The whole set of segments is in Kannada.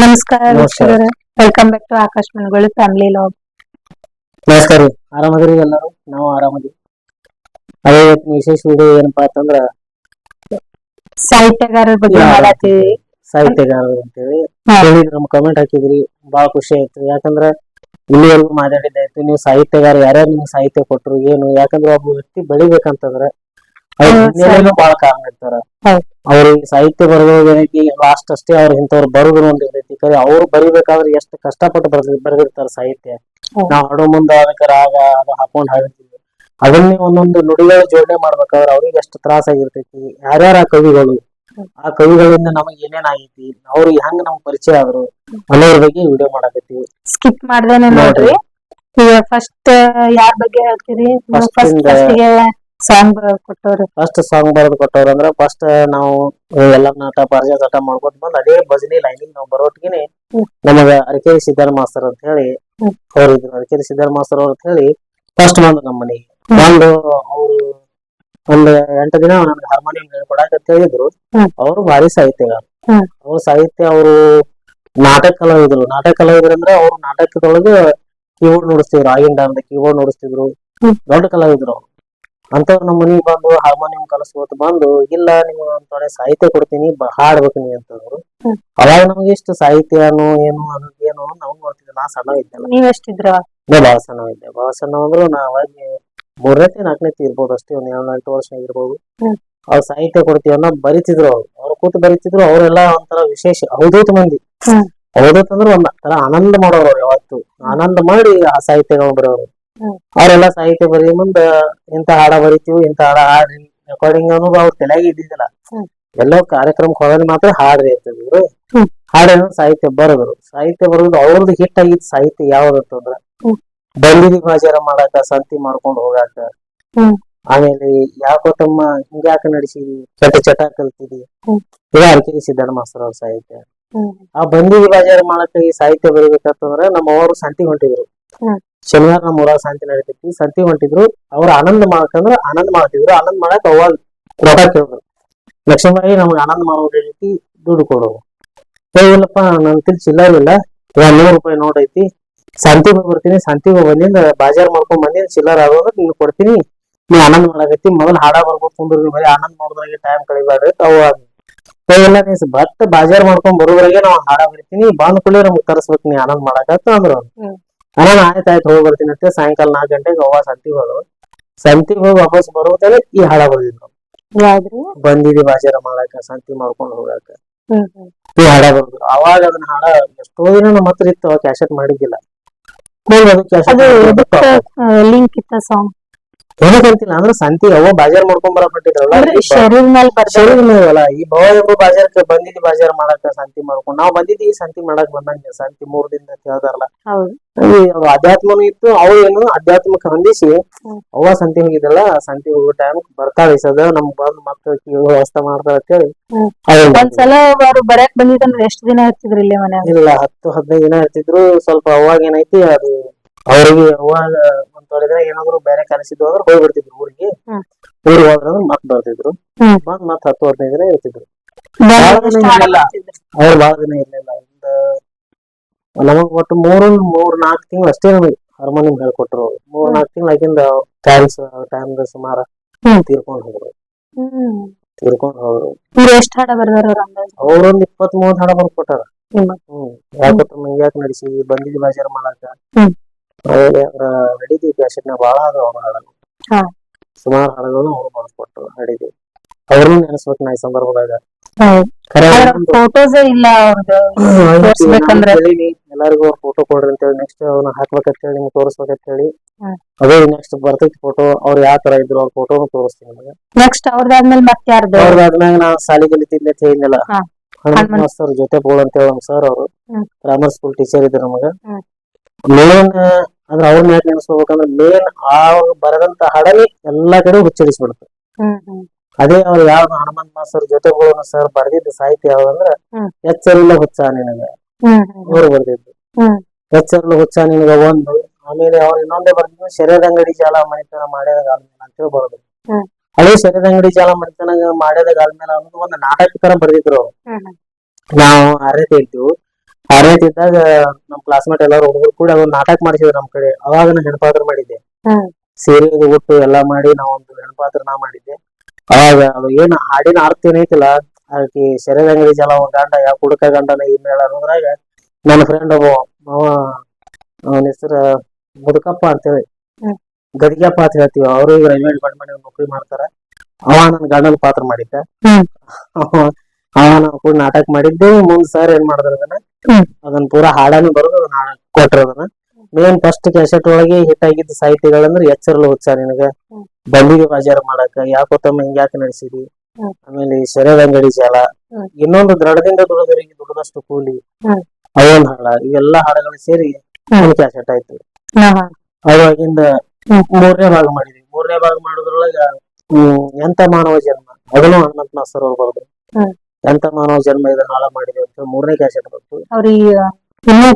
ನಮಸ್ಕಾರ ನಮಸ್ಕಾರ. ವೀಕ್ಷಕರೇ, ವೆಲ್ಕಮ್ ಬ್ಯಾಕ್ ಟು ಆಕಾಶ್ ಮನಗಳು ಫ್ಯಾಮಿಲಿ ಲಾಗ್. ನಮಸ್ಕಾರ ರೀ. ಆರಾಮದಿರಿ ಎಲ್ಲರೂ? ನಾವು ಆರಾಮದಿವಿ. ಅದೇ ಇವತ್ತಿನ ವಿಶೇಷ ವಿಡಿಯೋ ಏನಪ್ಪಾ ಅಂತಂದ್ರ ಸಾಹಿತ್ಯಗಾರರ ಬಗ್ಗೆ ಯಾರು? ಮಾತಾಡ್ತೀವಿ. ಸಾಹಿತ್ಯಗಾರರು ಅಂತೇಳಿ ಹಾ. ಹೇಳಿದ್ರು, ನಮ್ ಕಮೆಂಟ್ ಹಾಕಿದ್ರಿ, ಬಹಳ ಖುಷಿ ಆಯ್ತು. ಯಾಕಂದ್ರ ಇಲ್ಲಿವರೆಗೂ ಮಾತಾಡಿದ್ದಾಯ್ತು, ನೀವು ಸಾಹಿತ್ಯಗಾರ ಯಾರ್ಯಾರು ನಿಮ್ಗೆ ಸಾಹಿತ್ಯ ಕೊಟ್ರು ಏನು? ಯಾಕಂದ್ರೆ ಒಬ್ಬ ವ್ಯಕ್ತಿ ಬೆಳಿಬೇಕಂತಂದ್ರ ಅವ್ರ ಹಿನ್ನೆಲೆನೂ ಬಹಳ ಕಾರಣ ಇರ್ತಾರ. ಹೌದು. ಅವ್ರಿಗೆ ಸಾಹಿತ್ಯ ಬರೆದೋರ್ ಏನೈತಿ ಲಾಸ್ಟ್ ಅಷ್ಟೇ ಅವ್ರ ಇಂಥವ್ರು ಬರುದ್ರು ಅಂತ ಇರ್ತೈತಿ. ಕರೆ ಅವ್ರು ಬರಿಬೇಕಾದ್ರೆ ಎಷ್ಟು ಕಷ್ಟಪಟ್ಟು ಬರೆದಿರ್ತಾರ ಸಾಹಿತ್ಯ. ಹೌದು. ನಾವ್ ಹಾಡೋ ಮುಂದ ಅದಕ್ಕೆ ರಾಗ ಅದು ಹಾಕೊಂಡ್ ಹಾಡ್ತೀವಿ. ಅದನ್ನೇ ಒಂದೊಂದು ನುಡಿಗಳ ಜೋಡಣೆ ಮಾಡ್ಬೇಕಾದ್ರೆ ಅವ್ರಿಗೆ ಎಷ್ಟು ತ್ರಾಸ ಆಗಿರ್ತೈತಿ. ಯಾರ್ಯಾರ ಆ ಕವಿಗಳು, ಆ ಕವಿಗಳಿಂದ ನಮಗ್ ಏನೇನ್ ಆಗೈತಿ, ಅವ್ರಿಗೆ ಹೆಂಗ್ ನಮ್ಗ್ ಪರಿಚಯ ಆದ್ರು ಅನ್ನೋದ್ರ ಬಗ್ಗೆ ವಿಡಿಯೋ ಮಾಡಾಕತ್ತೀವಿ. ಸ್ಕಿಪ್ ಮಾಡ್ದೇನೆ ನೋಡ್ರಿ. ಈಗ ಫಸ್ಟ್ ಯಾರ ಬಗ್ಗೆ ಹೇಳ್ತೀರಿ? First ಗೆ ಸಾಂಗ್ ಕೊಟ್ಟವ್ರು. ಫಸ್ಟ್ ಸಾಂಗ್ ಬರೆದು ಕೊಟ್ಟವ್ರು ಅಂದ್ರ ಫಸ್ಟ್ ನಾವು ಎಲ್ಲ ನಾಟ ಪಾರಿಜಾತ ಮಾಡ್ಕೊತ ಬಂದ್ ಅದೇ ಭಜನೆ ಲೈನಿಗೆ ನಾವು ಬರೋಟ್ಗಿನಿ ನಮಗ ಅರಕೇರಿ ಸಿದ್ದಾರ ಮಾಸ್ತರ್ ಅಂತ ಹೇಳಿ ಅವ್ರು ಇದ್ರು. ಅರಕೇರಿ ಸಿದ್ದಾರ ಮಾಸ್ತರ್ ಅವ್ರ ಅಂತ ಹೇಳಿ ಫಸ್ಟ್ ಬಂದ್ರು ನಮ್ಮ ಮನೆಗೆ. ಬಂದು ಅವ್ರು ಒಂದ್ 8 ದಿನ ನನ್ಗೆ ಹಾರ್ಮೋನಿಯಂ ಹೇಳ್ಕೊಡಾಕ ಅಂತ ಹೇಳಿದ್ರು. ಅವ್ರು ಭಾರಿ ಸಾಹಿತ್ಯಗಾರ. ಅವ್ರ ಸಾಹಿತ್ಯ, ಅವರು ನಾಟಕ ಕಲಾವಿದ್ರು ಅಂದ್ರೆ ಅವ್ರು ನಾಟಕದೊಳಗ ಕೀಬೋರ್ಡ್ ನುಡಿಸ್ತಿದ್ರು. ಆಗಿನ ಟೈಮ್ದ ಕೀಬೋರ್ಡ್ ನುಡಿಸ್ತಿದ್ರು. ದೊಡ್ಡ ಕಲಾವಿದ್ರು ಅವ್ರು. ಅಂತವ್ರು ನಮ್ಮ ಮನಿಗ್ ಬಂದು ಹಾರ್ಮೋನಿಯಂ ಕಲಿಸ್ಕೊತ ಬಂದು, ಇಲ್ಲ ನೀವು ಒಂದ್ ಸಾಹಿತ್ಯ ಕೊಡ್ತೀನಿ, ಹಾಡ್ಬೇಕು ನೀ ಅಂತಂದ್ರು. ಅವಾಗ ನಮ್ಗೆ ಇಷ್ಟು ಸಾಹಿತ್ಯನು ಏನು ಏನು ನಮ್ಗ್ ಗೊತ್ತಿಲ್ಲ. ನಾ ಸಣ್ಣ ಇದ್ದಲ್ಲ, ನೀವ್ ಎಷ್ಟಿದ್ರ? ಬಹಳ ಸಣ್ಣ ಅಂದ್ರು ನಾವಾಗಿ 3ನೇ 4ನೇ ಇರ್ಬೋದು ಅಷ್ಟೇ. ಒಂದ್ 7-8 ವರ್ಷ ಇರ್ಬೋದು. ಅವ್ರ ಸಾಹಿತ್ಯ ಕೊಡ್ತೀವಿ ಅನ್ನೋ ಬರಿತಿದ್ರು. ಅವ್ರು ಕೂತು ಬರಿತಿದ್ರು. ಅವ್ರೆಲ್ಲಾ ಒಂಥರ ವಿಶೇಷ ಅವಧೂತ ಮಂದಿ. ಅವಧೂತ ಅಂದ್ರೆ ಒಂದ್ ತರ ಆನಂದ ಮಾಡೋರು. ಅವ್ರು ಯಾವತ್ತು ಆನಂದ ಮಾಡಿ ಆ ಸಾಹಿತ್ಯಗಳನ್ನ ಬರೋರು. ಅವ್ರೆಲ್ಲಾ ಸಾಹಿತ್ಯ ಬರೀ ಮುಂದ ಇಂತ ಹಾಡ ಬರಿತೀವಿ, ಇಂತ ಹಾಡ ಹಾಡ್ರಿ, ರೆಕಾರ್ಡಿಂಗ್ ಅನ್ನೋದು ಅವ್ರ ತಲೆಯಾಗಿ ಇದ್ದಿದ್ದಿಲ್ಲ. ಎಲ್ಲೋ ಕಾರ್ಯಕ್ರಮಕ್ಕೆ ಹೋಗೋದ್ ಮಾತ್ರ ಹಾಡ್ರಿ ಇರ್ತಿದ್ರು. ಹಾಡೇನೋ ಸಾಹಿತ್ಯ ಬರೆದ್ರು. ಅವ್ರದ್ದು ಹಿಟ್ ಆಗಿದ್ ಸಾಹಿತ್ಯ ಯಾವ್ದಂತಂದ್ರ ಬಂದಿದಿ ಬಾಜಾರ ಮಾಡಾಕ, ಸಂತಿ ಮಾಡ್ಕೊಂಡ್ ಹೋಗಾಕ, ಆಮೇಲೆ ಯಾಕೋ ತಮ್ಮ ಹಿಂಗ್ಯಾಕ ನಡೆಸಿದಿ, ಚಟ ಕಲ್ತಿದಿ, ಇದ ಅರಕೇರಿ ಸಿದ್ದಾರ ಮಾಸ್ತರ್ ಅವ್ರ ಸಾಹಿತ್ಯ. ಆ ಬಂದಿದಿ ಬಾಜಾರ ಮಾಡಾಕ ಈ ಸಾಹಿತ್ಯ ಬರೀಬೇಕಂತಂದ್ರ ನಮ್ಮ ಅವರು ಸಂತಿ ಹೊಂಟಿದ್ರು. ಶನಿವಾರ ನಮ್ಮ ಊರಾಗ ಸಂತಿ ನಡೀತೈತಿ. ಸಂತಿ ಹೊಂಟಿದ್ರು. ಅವ್ರ ಆನಂದ ಮಾಡಕಂದ್ರ ಆನಂದ ಮಾಡ್ತಿದ್ರು. ಆನಂದ ಮಾಡಕ್ ಅವಾಗ ರೊಕ್ಕ ಕೇಳಿದ್ರು. ಲಕ್ಷ್ಮೀಬಾಯಿ ನಮ್ಗೆ ಆನಂದ ಮಾಡೋ ರೀತಿ ದುಡ್ಡು ಕೊಡೋದು. ಇಲ್ಲಪ್ಪ ನನ್ ತಿಳಿ ಚಿಲ್ಲರ್ ಇಲ್ಲ, 100 ರೂಪಾಯಿ ನೋಟ್ ಐತಿ, ಸಂತಿಗೆ ಹೋಗಿ ಬರ್ತೀನಿ, ಸಂತಿಗೆ ಹೋಗಿ ಬಂದಿಂದ ಬಾಜಾರ್ ಮಾಡ್ಕೊಂಡ್ ಬಂದಿದ್ ಚಿಲ್ಲರ್ ಆಗೋದ್ರ ನಿನ್ ಕೊಡ್ತೀನಿ, ನೀ ಆನಂದ ಮಾಡಾಕತ್ತಿ, ಮೊದಲ್ ಹಾಡ ಬರ್ಬೇಕು ಕುಂದ್ರಿ, ಬರೀ ಆನಂದ ಮಾಡೋದ್ರಾಗೆ ಟೈಮ್ ಕಳಿಬ್ಯಾಡ್ರಿ ಎಲ್ಲ ನೀ ಬಟ್ ಬಾಜಾರ್ ಮಾಡ್ಕೊಂಡ್ ಬರೋದ್ರಾಗೆ ನಾವ್ ಹಾಡ ಬರಿತೀನಿ, ಬಂದ್ ಕೂಡಲೇ ನಮ್ಗ್ ತರಸ್ಬೇಕು ನೀ ಆನಂದ ಮಾಡಾಕತ್ತ ಅಂದ್ರು. ನಾನು ಆಯ್ತಾಯ್ತು ಹೋಗಿ ಬರ್ತೀನಿ ಅಂತ ಸಾಯಂಕಾಲ 4 ಗಂಟೆಗೆ ಅವ್ವ ಸಂತಿಗೆ ಹೋದ್ರು. ಸಂತಿಗೆ ಹೋಗಿ ವಾಪಸ್ ಬರೋತಲೇ ಈ ಹಾಡ ಬರ್ದಿದ್ರು. ಬಂದಿದಿ ಬಾಜಾರ ಮಾಡಾಕ, ಸಂತಿ ಮಾಡ್ಕೊಂಡ್ ಹೋಗಾಕ, ಈ ಹಾಡ ಬರ್ದ್ರು. ಅವಾಗ ಅದನ್ನ ಹಾಡ ಎಷ್ಟೋ ದಿನ ನಮ್ಮ ಹತ್ರ ಇತ್ತು. ಅವಾಗ ಕ್ಯಾಸೆಟ್ ಮಾಡಿದ್ದಿಲ್ಲ. ಲಿಂಕ್ ಇತ್ತ ಸಾಂಗ್ ಏನಕ್ಕಂತಿಲ್ಲ ಅಂದ್ರೆ ಸಂತಿ ಅವ್ವ ಬಾಜಾರ್ ಮಾಡ್ಕೊಂಡ್ ಬರಪಟ್ಟಿದ್ರಲ್ಲ, ಶರೀರ ಮೇಲೆ ಈ ಭವ ಎಂಬ ಬಾಜಾರ್ಕ ಬಂದಿದ್ದಿ ಬಾಜಾರ್ ಮಾಡಾಕ ಸಂತಿ ಮಾಡ್ಕೊಂಡ್ ನಾವ್ ಬಂದಿದ್ದಿ ಸಂತಿ ಮಾಡಾಕ್ ಬಂದಂಗ. ಸಂತಿ 3 ದಿನ ಅಂತ ಹೇಳ್ತಾರಲ್ಲ, ಅದು ಅಧ್ಯಾತ್ಮನು ಇತ್ತು. ಅವ್ರು ಏನು ಅಧ್ಯಾತ್ಮಕ್ಕೆ ಹೊಂದಿಸಿ ಅವ್ವ ಸಂತಿ ಹೋಗಿದ್ರಲ್ಲ, ಸಂತಿ ಹೋಗೋ ಟೈಮ್ ಬರ್ತಾಳೆ ಸದ ನಮ್ಗ್ ಬಂದ್ ಮತ್ತ ವ್ಯವಸ್ಥೆ ಮಾಡ್ತಾಳ ಅಂತ ಹೇಳಿ ಒಂದ್ಸಲ ಅವ್ರು ಬರಕ್ ಬಂದಿದ್ರೆ ಎಷ್ಟ್ ದಿನ ಇರ್ತಿದ್ರು ಇಲ್ಲಿ ಮನ್ಯಾಗ? ಇಲ್ಲ 10-15 ದಿನ ಇರ್ತಿದ್ರು. ಸ್ವಲ್ಪ ಅವಾಗ ಏನೈತಿ ಅದು ಅವ್ರಿಗೆ ಅವಾಗ ಒಂದ್ ತೊಡೆ ದಿನ ಏನಾದ್ರು ಬೇರೆ ಕನಸಿದ್ದು ಅಂದ್ರೆ ಹೋಗಿ ಬಿಡ್ತಿದ್ರು ಊರಿಗೆ ಹೋದ್ರ ಮತ್ ಬರ್ತಿದ್ರು. ಬಂದ್ ಮತ್ 10-15 ದಿನ ಇರ್ತಿದ್ರು. ಅವ್ರು ಬಾಳ ದಿನ ಇರ್ಲಿಲ್ಲ. ನಮಗ್ ಒಟ್ಟು 3-4 ತಿಂಗಳು ಅಷ್ಟೇ ನಮಗೆ ಹಾರ್ಮೋನಿಯಂ ಹೇಳ್ಕೊಟ್ರು. 3-4 ತಿಂಗಳು ಆಗಿಂದ ಟೈಮ್ ಸುಮಾರ ತೀರ್ಕೊಂಡ್ ಹೋದ್ರು. ಎಷ್ಟ್ ಹಾಡ ಬರ್ದಾರ ಅವ್ರೊಂದ್ 20-30 ಹಾಡ ಬರ್ಕೊಟ್ಟಾರ. ಯಾಕೋ ತಮ್ಮ ಹಿಂಗ್ಯಾಕ ನಡೆಸಿ, ಬಂದಿದ್ದಿ ಬಾಜಾರ ಮಾಡಾಕ, ನಡೀತಿ ಕ್ಯಾಸೆಟ್ನ ಬಾಳ ಅದ ಅವ್ರ ಹಾಡಗಳು. ಸುಮಾರು ಹಾಡುಗಳನ್ನು ಅವ್ರು ಬರ್ಕೊಟ್ರು, ನಡೀತಿ. ಅವ್ರನ್ನೂ ನೆನೆಸ್ಬೇಕು ನಾ ಈ ಸಂದರ್ಭದಾಗ. ಫೋಟೋಸ್ ಇಲ್ಲ ಎಲ್ಲರಿಗೂ ಅವ್ರ ಫೋಟೋ ಕೊಡ್ರಿ ಅಂತ ಹೇಳಿ ನೆಕ್ಸ್ಟ್ ಅವ್ನ ಹಾಕ್ಬೇಕಂತ ಹೇಳಿ ನಿಮ್ಗೆ ತೋರಿಸ್ಬೇಕಂತ ಹೇಳಿ ಅದೇ ನೆಕ್ಸ್ಟ್ ಬರ್ತೈತಿ ಫೋಟೋ. ಅವ್ರು ಯಾವ ತರ ಇದ್ರು ಅವ್ರ ಫೋಟೋನು ತೋರಿಸ್ತೀನಿ ನಿಮಗೆ. ನೆಕ್ಸ್ಟ್ ಅವ್ರದಾದ್ಮೇಲೆ ಮತ್ತೆ ಯಾರ್ದು? ಅವ್ರದಾದ್ಮ್ಯಾಗ ನಾ ಶಾಲಿ ಕಲಿತಿದ್ದೆ ಅಂತ ಹೇಳಿದ್ನಲ್ಲ, ಮಾಸ್ತರ್ ಜೊತೆ ಬೋಳ್ ಅಂತ ಹೇಳಿ ಸರ್ ಅವರು ಗ್ರಾಮರ್ ಸ್ಕೂಲ್ ಟೀಚರ್ ಇದ್ರು ನಮಗ. ಮೇನ್ ಅಂದ್ರೆ ಅವ್ರನ್ನ ಯಾಕೆ ನೆನೆಸ್ಕೋಬೇಕಂದ್ರೆ ಮೇನ್ ಆ ಬರದಂತ ಹಾಡಲ್ಲಿ ಎಲ್ಲಾ ಕಡೆ ಉಚ್ಚರಿಸ್ಬಿಡುತ್ತೆ. ಅದೇ ಅವ್ರು ಯಾವ್ದು ಹನುಮಂತ ಮಾಸ್ತರ್ ಜೊತೆ ಬೋಳನ ಸರ್ ಬರ್ದಿದ್ದ ಸಾಹಿತ್ಯ ಯಾವ್ದಂದ್ರ ಎಚ್ಚರಿಲ್ಲ ಹುಚ್ಚ ನಿನಗ, ಅವ್ರು ಬರ್ದಿದ್ದು ಎಚ್ಚರಿಲ್ಲ ಹುಚ್ಚ ನಿನಗ ಒಂದು. ಆಮೇಲೆ ಅವ್ರು ಇನ್ನೊಂದೇ ಬರ್ದಿದ್ದು ಶರೀರಂಗಡಿ ಜಾಲ ಮಣಿತನ ಮಾಡ್ಯದ ಆದ್ಮೇಲೆ ಅಂತೇಳಿ ಬರೋದು. ಅದೇ ಶರೀರಂಗಡಿ ಜಾಲ ಮಣಿತನ ಮಾಡ್ಯದ ಆದ್ಮೇಲೆ ಅನ್ನೋದು ಒಂದು ನಾಟಕ ತರ ಬರ್ದಿದ್ರು ಅವ್ರು. ನಾವು 6ನೇ ಇರ್ತೀವಿ. ಆರನೇತಿ ಇದ್ದಾಗ ನಮ್ ಕ್ಲಾಸ್ಮೇಟ್ ಎಲ್ಲಾರು ಹುಡುಗರು ಕೂಡ ಒಂದ್ ನಾಟಕ ಮಾಡಿಸಿದ್ರು ನಮ್ ಕಡೆ. ಅವಾಗ ನಾ ಹೆಣ್ಪಾತ್ರ ಮಾಡಿದ್ದೆ. ಸೀರೆ ಉಟ್ಟು ಎಲ್ಲಾ ಮಾಡಿ ನಾವೊಂದು ಹೆಣ್ಪಾತ್ರ ನಾ ಮಾಡಿದ್ದೆ. ಅವಾಗ ಅದು ಏನ್ ಹಾಡಿನ ಅರ್ಥ ಏನೈತಿಲ್ಲ, ಆಕಿ ಶರೀರ ಅಂಗಡಿ ಜಲ ಗಂಡ ಯಾವ ಕುಡುಕ ಗಂಡನ ಈ ಮೇಳ ಅನ್ನೋದ್ರಾಗ ನನ್ನ ಫ್ರೆಂಡ್ ಒಬ್ಬ ಅವ, ಅವನ ಹೆಸರು ಮುದುಕಪ್ಪ ಅಂತೇಳಿ, ಗದಿಗೆಪ್ಪ ಅಂತ ಹೇಳ್ತೀವಿ. ಅವರು ಈಗ ರೈಲ್ವೆ ಡಿಪಾರ್ಟ್ಮೆಂಟ್ ನೌಕರಿ ಮಾಡ್ತಾರ. ಅವ ನನ್ ಗಂಡನ ಪಾತ್ರ ಮಾಡಿದ್ದ. ಅವ ನಾವು ಕೂಡ ನಾಟಕ ಮಾಡಿದ್ದೆ. ಮುಂದ್ ಸರ್ ಏನ್ ಮಾಡಿದ್ರ ಅದನ್ನ ಪೂರಾ ಹಾಡಾನು ಬರೋದು ಅದನ್ನ ಕೊಟ್ರ. ಅದನ್ನ ಮೇನ್ ಫಸ್ಟ್ ಕ್ಯಾಸೆಟ್ ಒಳಗೆ ಹಿಟ್ ಆಗಿದ್ದ ಸಾಹಿತ್ಯಗಳಂದ್ರೆ ಎಚ್ಚರಲು ಹುಚ್ಚ ನಿನಗ, ಬಂದಿಗೆ ಬಾಜಾರ ಮಾಡಾಕ, ಯಾಕೊತ್ತಮ್ಮ ಹಿಂಗ್ಯಾಕ ನಡೆಸಿದಿ, ಆಮೇಲೆ ಶರೀರ ಅಂಗಡಿ ಜಾಲ, ಇನ್ನೊಂದು ದೃಢದಿಂದ ದುಡಿದವರಿಗೆ ದುಡಿದಷ್ಟು ಕೂಲಿ, ಅವೊಂದ್ ಹಾಡ, ಇವೆಲ್ಲಾ ಹಾಡುಗಳು ಸೇರಿ ಒಂದ್ ಕ್ಯಾಸೆಟ್ ಆಯ್ತು. ಅವಾಗಿಂದ ಮೂರನೇ ಭಾಗ ಮಾಡಿದ್ವಿ. ಮೂರನೇ ಭಾಗ ಮಾಡೋದ್ರೊಳಗ ಎಂತ ಮಾನವ ಜನ್ಮ, ಅದನ್ನು ಹನುಮಂತ ಮಾಸ್ತರ್ ಅವ್ರು ಬರೋದು. ಎಂತ ಮಾನವ ಜನ್ಮ ಇದನ್ನ ಹಾಳ ಮಾಡಿದ್ವಿ ಅಂತ ಮೂರನೇ ಕ್ಯಾಸೆಟ್ ಬಂತು.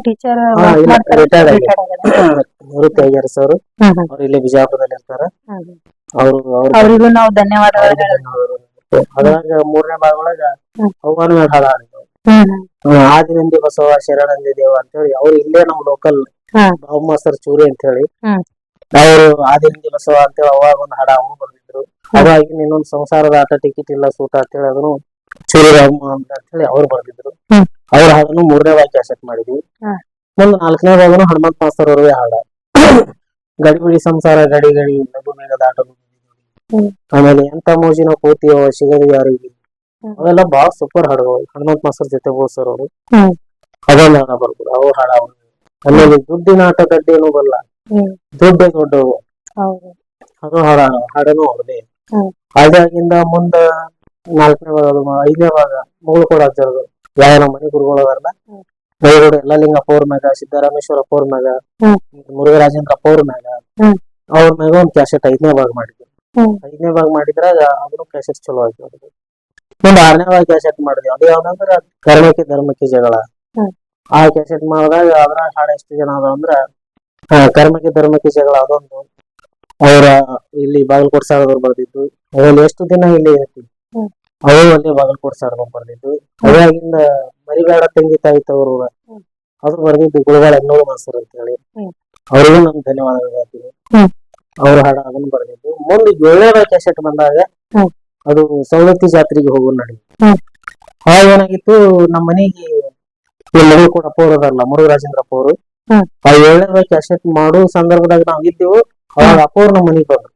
ಟೀಚರ್ ರಿಟೈರ್ಡ್ ನಿವೃತ್ತಿ ಆಗ್ಯಾರ ಸರ್. ಅವ್ರು ಇಲ್ಲೇ ಬಿಜಾಪುರದಲ್ಲಿ ಇರ್ತಾರ. ಅವರಿಗೂ ನಾವು ಧನ್ಯವಾದಗಳು. ಅದ್ರಾಗ ಮೂರನೇ ಭಾಗ ಒಳಗ ಅವಮಾನ ಹಾಡ ಹಾಡಿದ್ವಿ. ಆದಿನಂದಿ ಬಸವ ಶರಣಂದಿ ದೇವ ಅಂತ ಹೇಳಿ ಅವ್ರು ಇಲ್ಲೇ ನಮ್ ಲೋಕಲ್ ಬಾಬು ಮಾಸ್ತರ್ ಚೂರಿ ಅಂತ ಹೇಳಿ ಅವರು ಆದಿನಂದಿ ಬಸವ ಅಂತೇಳಿ ಅವಾಗ ಒಂದ್ ಹಾಡ ಅವನು ಬರ್ದಿದ್ರು. ಅವಾಗಿ ಇನ್ನೊಂದು ಸಂಸಾರದ ಆಟ ಟಿಕೆಟ್ ಇಲ್ಲ ಸೂಟ ಅಂತ ಹೇಳಿ ಅದನ್ನು ಚೂರಿ ಅಂತ ಹೇಳಿ ಅವ್ರು ಬರ್ದಿದ್ರು. ಅವ್ರ ಹಾಡನ್ನು ಮೂರನೇ ಭಾಗ ಕ್ಯಾಸೆಟ್ ಮಾಡಿದ್ವಿ. ಒಂದು ನಾಲ್ಕನೇ ಭಾಗನು ಹನುಮಂತ ಮಾಸ್ತರ್ ಅವ್ರವೇ ಹಾಡ. ಗಡಿಬಿಡಿ ಸಂಸಾರ ಗಡಿ ಗಡಿ ಲಘು ಮೇಘದ ಆಟ, ಆಮೇಲೆ ಎಂತ ಮೋಜಿನ ಕೂತಿಯೋ ಸಿಗದು ಯಾರಿಗೆ, ಅವೆಲ್ಲ ಬಾಳ ಸೂಪರ್ ಹಾಡುಗಳು. ಹನುಮಂತ ಮಾಸ್ತರ್ ಜೊತೆ ಬೋಸರ್ ಅವರು ಅದೊಂದು ಹಾಡ ಬರ್ಬೋದು. ಅವ್ರ ಹಾಡ ಅವ್ರು. ಆಮೇಲೆ ದುಡ್ಡಿನ ಆಟ ಗಡ್ಡೇನು ಬಲ್ಲ, ದುಡ್ಡೇ ದೊಡ್ಡವು, ಅದು ಹಾಡನು ಅವ್ರದೇ. ಹಾಗಾಗಿಂದ ಮುಂದ ನಾಲ್ಕನೇ ಭಾಗ, ಐದನೇ ಭಾಗ ಮುಗಳು ಕೂಡ ಹಚ್ಚೋದು. ಯಾವ ನಮ್ಮ ಮನೆ ಗುರುಗಳಲ್ಲ ಬೈಗೋಡು ಎಲ್ಲ ಲಿಂಗಪ್ಪ ಅವ್ರ ಮ್ಯಾಗ, ಸಿದ್ದರಾಮೇಶ್ವರಪ್ಪ ಅವ್ರ ಮ್ಯಾಗ, ಮುರುಘರಾಜೇಂದ್ರಪ್ಪ ಅವ್ರ ಮ್ಯಾಗ, ಅವ್ರ ಮ್ಯಾಗ ಒಂದ್ ಕ್ಯಾಸೆಟ್ ಐದನೇ ಭಾಗ ಮಾಡಿದ್ವಿ. ಐದನೇ ಭಾಗ ಮಾಡಿದ್ರಾಗ ಅದನ್ನು ಕ್ಯಾಸೆಟ್ ಚಲೋ ಆಗಿ ಮುಂದ್ ಆರನೇ ಭಾಗ ಕ್ಯಾಸೆಟ್ ಮಾಡಿದ್ವಿ. ಅದು ಯಾವ್ದಂದ್ರ ಕರ್ಮಕ್ಕೆ ಧರ್ಮಕ್ಕೆ ಜಗಳ. ಆ ಕ್ಯಾಸೆಟ್ ಮಾಡಿದಾಗ ಅದ್ರಾಗ ಹಾಡ ಎಷ್ಟು ಜನ ಅದ ಅಂದ್ರ ಕರ್ಮಕ್ಕೆ ಧರ್ಮಕ್ಕೆ ಜಗಳ ಅದೊಂದು, ಅವ್ರ ಇಲ್ಲಿ ಬಾಗಲಕೋಟೆ ಸಾರದವ್ರು ಬರ್ದಿದ್ದು. ಅದ್ರಲ್ಲಿ ಎಷ್ಟು ದಿನ ಇಲ್ಲಿ ಇರ್ತೀವಿ ಅವರು ಅಲ್ಲಿ ಬಾಗಲಕೋಟೆ ಸಾರದವ್ರು ಬರ್ದಿದ್ದು. ಅವಾಗಿಂದ ಮರಿಬೇಡ ತಂಗಿ ತಾಯಿ ತವರು ಅದು ಬರ್ದಿದ್ದು ಗುರುಗಳ ಎನ್ನೋಳು ಮಾಸ್ತರ್ ಅಂತ ಹೇಳಿ, ಅವ್ರಿಗೂ ನಮ್ ಧನ್ಯವಾದಗಳು ಹೇಳ್ತೀವಿ. ಅವ್ರ ಹಾಡ ಅದನ್ನು ಬರ್ದಿದ್ದು. ಮುಂದೆ 7ನೇ ಕ್ಯಾಸೆಟ್ ಬಂದಾಗ ಅದು ಸವದತ್ತಿ ಜಾತ್ರೆಗೆ ಹೋಗೋ ನಡಿ. ಅವಾಗ ಏನಾಗಿತ್ತು, ನಮ್ಮ ಮನೆಗೆ ಮಗಳು ಕೂಡ ಅಪ್ಪ ಅವರು ಅದಲ್ಲ ಮುರುಘರಾಜೇಂದ್ರಪ್ಪ ಅವರು. ಆ 7ನೇ ಕ್ಯಾಸೆಟ್ ಮಾಡೋ ಸಂದರ್ಭದಾಗ ನಾವ್ ಇದ್ದೆವು. ಅವಾಗ ಅಪ್ಪ ಅವ್ರು ನಮ್ಮ ಮನೆಗ್ ಬಂದ್ರು.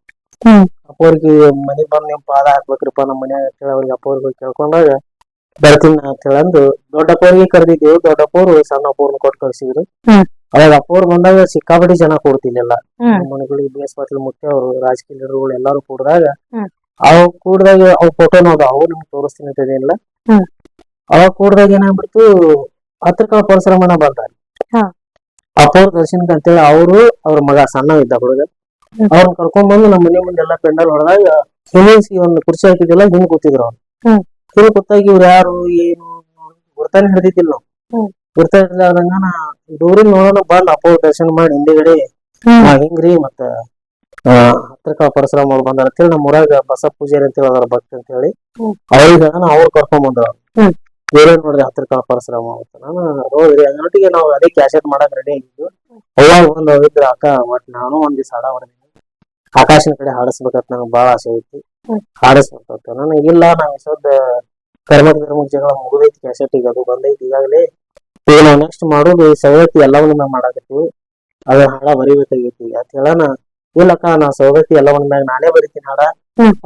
ಅಪ್ಪ ಅವ್ರಿಗೆ ಮನೆಗ್ ಬಂದ್ ನಿಮ್ ಪಾದ ಹಾಕ್ಬೇಕ್ರಿಪ್ಪ ನಮ್ಮ ಮನ್ಯಾಗ ಅಂತ ಹೇಳಿ ಅವ್ರಿಗೆ ಅಪ್ಪ ಅವ್ರಿಗೆ ಕೇಳ್ಕೊಂಡಾಗ ಬರ್ತೀನಿ ಅಂತ ಹೇಳಂದು ದೊಡ್ಡಪ್ಪ ಅವ್ರಿಗೆ ಕರೆದಿದ್ದೆವು. ದೊಡ್ಡಪ್ಪ ಅವ್ರು ಸಣ್ಣಪ್ಪ ಅವ್ರನ್ನ ಕೊಟ್ಟು ಕಳ್ಸಿದ್ರು. ಅವಾಗ ಅಪ್ಪ ಅವ್ರು ಬಂದಾಗ ಸಿಕ್ಕಾಪಟ್ಟಿ ಜನ ಕೂಡ್ತಿಲ್ಲ. ಮನೆಗಳಿಗೆ ಬೇಸ್ಪತ್ಲಿ ಮುಖ್ಯ ಅವರು ರಾಜಕೀಯ ಲೀಡರ್ಗಳು ಎಲ್ಲಾರು ಕೂಡಿದಾಗ ಅವ್ ಕೂಡ್ದಾಗ ಅವ್ ಫೋಟೋ ನೋಡ ಅವು ನಿಮ್ಗೆ ತೋರಿಸ್ತೀನಿ ಅಂತೇನಿಲ್ಲ. ಅವಾಗ ಕೂಡ್ದಾಗ ಏನಾಗ್ಬಿಡ್ತು, ಹತ್ರಕಾಳ ಪರಶುರಾಮಣ್ಣ ಬಂದಾರ. ಅಪ್ಪ ಅವ್ರ ದರ್ಶನಕ್ಕೆ ಅಂತೇಳಿ ಅವರು ಅವ್ರ ಮಗ ಸಣ್ಣ ಇದ್ದ ಹುಡುಗ ಅವ್ರನ್ನ ಕರ್ಕೊಂಡ್ ಬಂದು ನಮ್ಮ ಮನೆ ಮುಂದೆ ಎಲ್ಲಾ ಪೆಂಡಲ್ ಹೊಡೆದಾಗ ಹಿಂಸಿ ಒಂದು ಕುರ್ಚಿ ಹಾಕಿದ್ದಿಲ್ಲ, ಹಿಂಗ್ ಕೂತಿದ್ರು ಅವ್ರು. ಹಿಂಗ್ ಕೂತಾಗ ಇವ್ರು ಯಾರು ಏನು ಗುರ್ತಾನೆ ಹಿಡಿದಿದ್ದಿಲ್ಲ ನಾವು. ಗುರ್ತಾ ಹಿಡಿದಾದಂಗ ದೂರಿಂದ ನೋಡೋಣ ಬಂದ್ ಅಪ್ಪ ಅವ್ರ ದರ್ಶನ ಮಾಡಿ ಹಿಂದೆಗಡೆ ಹಿಂಗ್ರಿ ಮತ್ತ ಹತ್ರಕಾಳ ಪರಶುರಾಮ ಅವ್ರು ಬಂದಾರ ಅಂತೇಳಿ ನಮ್ಮ ಊರಾಗ ಬಸಪ್ಪ ಪೂಜಾರಿ ಅಂತೇಳಿ ಅದರ ಭಕ್ತ ಅಂತ ಹೇಳಿ ಅವ್ರಿಗೆ ಅವ್ರು ಕರ್ಕೊಂಡ್ ಬಂದ್ರ. ಬೇರೆ ನೋಡಿದೆ ಹತ್ರಕಾಳ ಪರಶುರಾಮ ಅಂತ. ನಾನು ಹೋದ್ರಿ ಅದರೊಟ್ಟಿಗೆ ನಾವು ಅದೇ ಕ್ಯಾಸೆಟ್ ಮಾಡಕ್ ರೆಡಿ ಆಗಿದ್ವಿ. ಅವಾಗ ಒಂದ್ ಹೋಗಿದ್ರ ಅಕ್ಕ ಮತ್ ನಾನು ಒಂದ್ ದಿವ್ಸ ಹಾಡ ಹೊಡೆದಿನಿ, ಆಕಾಶನ ಕಡೆ ಹಾಡಿಸ್ಬೇಕಂತ ನಂಗೆ ಬಾಳ ಆಸೆ ಐತಿ, ಹಾಡಿಸ್ಬೇಕಂತ. ನನಗೆ ಇಲ್ಲ ನಾವ್ ಸದ್ದ ಕರ್ಮಕ್ಕೆ ಧರ್ಮಕ್ಕೆ ಜಗಳ ಮುಗಿದೈತಿ, ಕ್ಯಾಸೆಟ್ ಈಗ ಅದು ಬಂದೈತಿ ಈಗಾಗಲೇ. ಈಗ ನಾವ್ ನೆಕ್ಸ್ಟ್ ಮಾಡೋದು ಸವದತ್ತಿ ಎಲ್ಲವನ್ನ ನಾವ್ ಮಾಡಾಕತ್ತೀವಿ, ಅದ ಹಾಡ ಬರಿಬೇಕಾಗೈತಿ ಅಂತ ಹೇಳನ. ಇಲ್ಲಕ್ಕ ನಾ ಸವದತ್ತಿ ಎಲ್ಲವನ್ನ ಮ್ಯಾಗ ನಾನೇ ಬರಿತೀನಿ ಹಾಡ,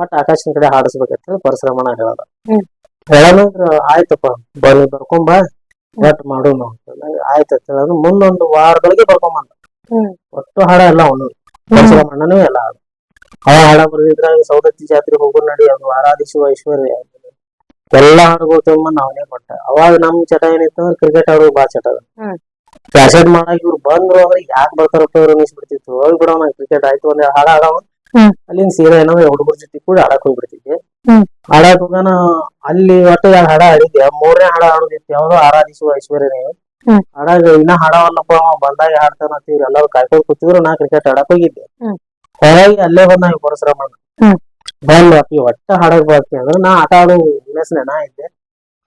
ಬಟ್ ಆಕಾಶನ ಕಡೆ ಹಾಡಿಸ್ಬೇಕಂತ ಹೇಳಿ ಪರಶುರಾಮಣ್ಣ ಹೇಳದ. ಹೇಳನಂದ್ರ ಆಯ್ತಪ್ಪ ಬನ್ನಿ ಬರ್ಕೊಂಬ ಒಟ್ಟು ಮಾಡೋಣ ಅಂತ ಆಯ್ತ ಹೇಳೋದು. ಮುಂದೊಂದು ವಾರದೊಳಗೆ ಬರ್ಕೊಂಬಂದ ಒಟ್ಟು ಹಾಡ ಎಲ್ಲ ಅವನು ಪರಶುರಾಮಣ್ಣನೇ ಎಲ್ಲ ಹಾಡು. ಆ ಹಾಡ ಬರೆದಿದ್ರಾಗ ಸವದತ್ತಿ ಜಾತ್ರೆ ಹೋಗೋ ನಡಿ, ಅದು ಆರಾಧಿಸುವ ಐಶ್ವರ್ಯ ಎಲ್ಲಾ ಹಾಡುಗಳು ತಗೊಂಬಂದ್ ಅವನೇ ಕೊಟ್ಟ. ಅವಾಗ ನಮ್ ಚಟ ಏನಿತ್ತು ಅಂದ್ರೆ ಕ್ರಿಕೆಟ್ ಆಡೋದು ಬಾಳ ಚಟ ಅದ. ಕ್ಯಾಸೆಟ್ ಮಾಡಾಕ ಇವ್ರು ಬಂದ್ರು ಅಂದ್ರೆ ಯಾಕೆ ಬರ್ತಾರಪ್ಪ ಇವ್ರು ಅನಿಸ್ಬಿಡ್ತಿತ್ತು. ಹೋಗಿ ಬಿಡೋಣ ಕ್ರಿಕೆಟ್ ಆಯ್ತು ಒಂದ್ ಹಾಡ ಆಡವ, ಅಲ್ಲಿಂದ ಸೀರೆ ಏನೋ ಹುಡುಗರ ಜೊತೆ ಕೂಡ ಆಡಕ್ ಹೋಗ್ಬಿಡ್ತಿದ್ದೆ. ಹಾಡಕ್ ಹೋಗೋಣ ಅಲ್ಲಿ ಒಟ್ಟು ಎರಡು ಹಾಡ ಆಡಿದ್ದೆ. 3ನೇ ಹಾಡ ಆಡೋದಿತ್ತು ಯಾವ್ದೋ ಆರಾಧಿಸುವ ಐಶ್ವರ್ಯನೇ. ಹಾಡಾಗ ಇನ್ನ ಹಾಡವಲ್ಲಪ್ಪ ಬಂದಾಗ ಹಾಡ್ತಾನ ಅಂತ ಇವ್ರು ಎಲ್ಲಾರು ಕಾಯ್ಕೊಂಡ್ ಕೂತಿದ್ರು. ನಾ ಕ್ರಿಕೆಟ್ ಆಡಕ್ ಹೋಗಿದ್ದೆ. ಹಾಗಾಗಿ ಅಲ್ಲೇ ಬಂದ ಪರಶುರಾಮಣ್ಣ ಬಂದ್ ಬಾಕಿ ಒಟ್ಟ ಹಾಡಕ್ ಬಾಕಿ ಅಂದ್ರೆ ನಾ ಆಟ ಆಡೋ ನಾ ಇದ್ದೆ.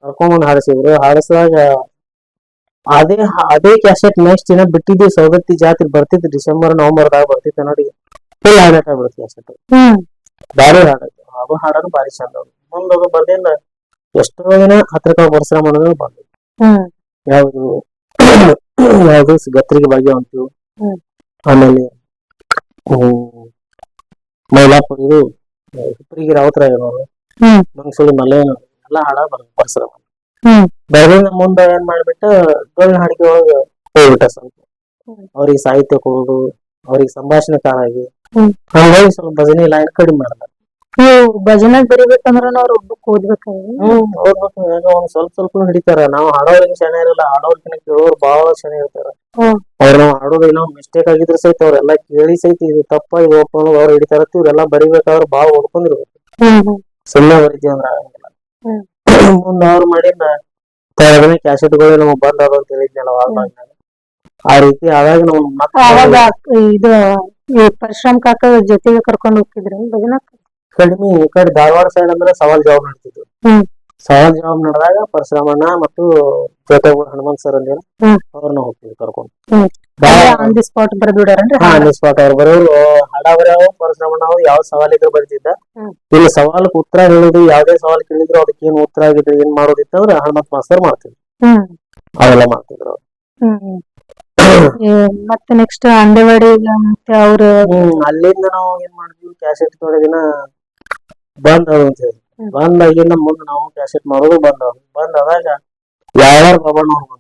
ಕರ್ಕೊಂಬಂದ್ ಹಾಡಿಸಿದ್ರು. ಹಾಡಿಸಿದಾಗ ಅದೇ ಕ್ಯಾಸೆಟ್ ನೆಕ್ಸ್ಟ್ ದಿನ ಬಿಟ್ಟಿದ್ವಿ. ಸೌದತ್ತಿ ಜಾತ್ರೆ ಬರ್ತಿತ್ತು, ಡಿಸೆಂಬರ್ ನವೆಂಬರ್ದಾಗ ಬರ್ತಿತ್ತು ನೋಡಿ. ಫುಲ್ ಹಾಡಾಟ ಬಿಡುತ್ತೆ ಕ್ಯಾಸೆಟ್. ಬಾರಿ ಹಾಡಾಯ್ತು. ಅದು ಹಾಡೋದು ಬಾರಿ ಚಂದ. ಮುಂದೆ ಅದು ಬರ್ದಿಂದ ಎಷ್ಟೋ ದಿನ ಹತ್ರಕ ಪರಿಶ್ರಮ ಮಾಡೋದು ಬಂದು ಯಾವುದು ಯಾವ್ದು ಗತ್ರಿಗೆ ಬಗ್ಗೆ ಅಂತೀವಿ. ಆಮೇಲೆ ಮೈಲಾಪುರ ಇದು ಹುಪ್ಪರಿಗೆ ರಾವತರಾಯ ಮಂಗಸೂಳಿ ಮಲೆ ಎಲ್ಲ ಹಾಡ ಬಂದು ಪರಿಶ್ರಮ ಬೆಳಗಿನ ಮುಂದೆ ಏನ್ ಮಾಡ್ಬಿಟ್ಟ ಡೊಳ್ಳಿನ ಹಾಡಿಗೆ ಒಳಗ ಹೋಗ್ಬಿಟ್ಟ. ಸ್ವಲ್ಪ ಅವ್ರಿಗೆ ಸಾಹಿತ್ಯ ಕೊಡೋದು, ಅವ್ರಿಗೆ ಸಂಭಾಷಣೆಕಾರ ಆಗಿ ಹಂಗಾಗಿ ಸ್ವಲ್ಪ ಭಜನೆ ಲೈನ್ ಕಡಿಮೆ ಮಾಡ್ದ. ಭಜನಾಗ್ ಬರಿಬೇಕಂದ್ರ ಅವ್ರು ಒಬ್ಬಕ್ ಓದ್ಬೇಕಾಗಿ ಓದ್ಬೇಕು. ಹೆಂಗ ಒಂದ್ ಸ್ವಲ್ಪ ಹಿಡಿತಾರ. ನಾವು ಹಾಡೋರಿಗೆ ಶನಿ ಇರಲ್ಲ, ಹಾಡೋರ್ಕಿನ ಕೇಳೋರು ಬಹಳ ಶನಿ ಇರ್ತಾರ. ಅವ್ರ ನಾವು ಹಾಡೋದು ಏನೋ ಮಿಸ್ಟೇಕ್ ಆಗಿದ್ರೆ ಸಹಿತ ಅವ್ರೆಲ್ಲಾ ಕೇಳಿ ಸಹಿತ ಇದು ತಪ್ಪ ಇದು ಒಪ್ಕೊಂಡು ಅವ್ರು ಹಿಡಿತಾರ. ಇವ್ರೆಲ್ಲಾ ಬರಿಬೇಕಾದ್ರೆ ಬಾಳ ಓದ್ಕೊಂಡಿರ್ಬೇಕು. ಸುಮ್ಮನೆ ಬರಿತೀವಿ ಅಂದ್ರ ಆಗಂಗಿಲ್ಲ. ಮುಂದ ಅವ್ರು ಮಾಡಿದ ತಳಗನೆ ಕ್ಯಾಸೆಟ್ಗಳು ನಮಗ್ ಬಂದ್ ಅದ ಅಂತ ಹೇಳಿದ್ನಲ್ಲ ವಾಲ್ಮಾಗ್ನಾಗ. ಆ ರೀತಿ ಆದಾಗ ನಾವು ಅವಾಗ ಇದು ಈ ಪರಶುರಾಮ್ ಕಾಕ ಜೊತೆಗೆ ಕರ್ಕೊಂಡ್ ಹೋಗ್ತಿದ್ರಿ ಭಜನಕ್. ಕಡಿಮೆ ಈ ಕಡೆ ಧಾರವಾಡ ಸೈಡ್ ಅಂದ್ರೆ ಸವಾಲ್ ಜವಾಬ್ ನಡ್ತಿದ್ವು. ಸವಾಲ್ ಜವಾಬ್ ನಡೆದಾಗ ಪರಶುರಾಮಣ್ಣ ಮತ್ತು ಜೊತೆಗೂಡ ಹನುಮಂತ್ ಸರ್ ಅಂದೇನ ಅವ್ರನ್ನ ಹೋಗ್ತಿದ್ವಿ ಕರ್ಕೊಂಡು. ಆನ್ ದಿ ಸ್ಪಾಟ್ ಬರ್ಬಿಡಾರನ್ರಿ. ಆನ್ ದಿ ಸ್ಪಾಟ್ ಅವ್ರು ಬರೋರು ಹಾಡ ಬರೆಯವ. ಪರಶುರಾಮಣ್ಣ ಅವ್ರು ಯಾವ ಸವಾಲ್ ಇದ್ರು ಬರ್ತಿದ್ದ. ಇಲ್ಲಿ ಸವಾಲಕ್ ಉತ್ತರ ಹೇಳುದು, ಯಾವ್ದೇ ಸವಾಲ್ ಕೇಳಿದ್ರು ಅದಕ್ಕೆ ಏನ್ ಉತ್ತರ ಆಗಿದ್ರು ಏನ್ ಮಾಡೋದಿತ್ತು ಅಂದ್ರೆ ಹನುಮಂತ್ ಮಾಸ್ತರ್ ಮಾಡ್ತಿದ್ರು. ಅವೆಲ್ಲ ಮಾಡ್ತಿದ್ರು. ಮತ್ತೆ ನೆಕ್ಸ್ಟ್ ಅಂದೇವಾಡಿ ಮತ್ತೆ ಅವ್ರು ಅಲ್ಲಿಂದ ನಾವು ಏನ್ ಮಾಡಿದ್ವಿ, ಕ್ಯಾಸೆಟ್ ಥೋಡೆ ದಿನ ಬಂದ್ ಅದ ಅಂತ ಹೇಳಿ ಬಂದಾಗಿಂದ ಮುಂದೆ ನಾವು ಕ್ಯಾಸೆಟ್ ಮಾಡೋದು ಬಂದ್ ಆದಾಗ ಯಾವ್ಯಾರ ಬಾಬಣ್ಣವ್ರು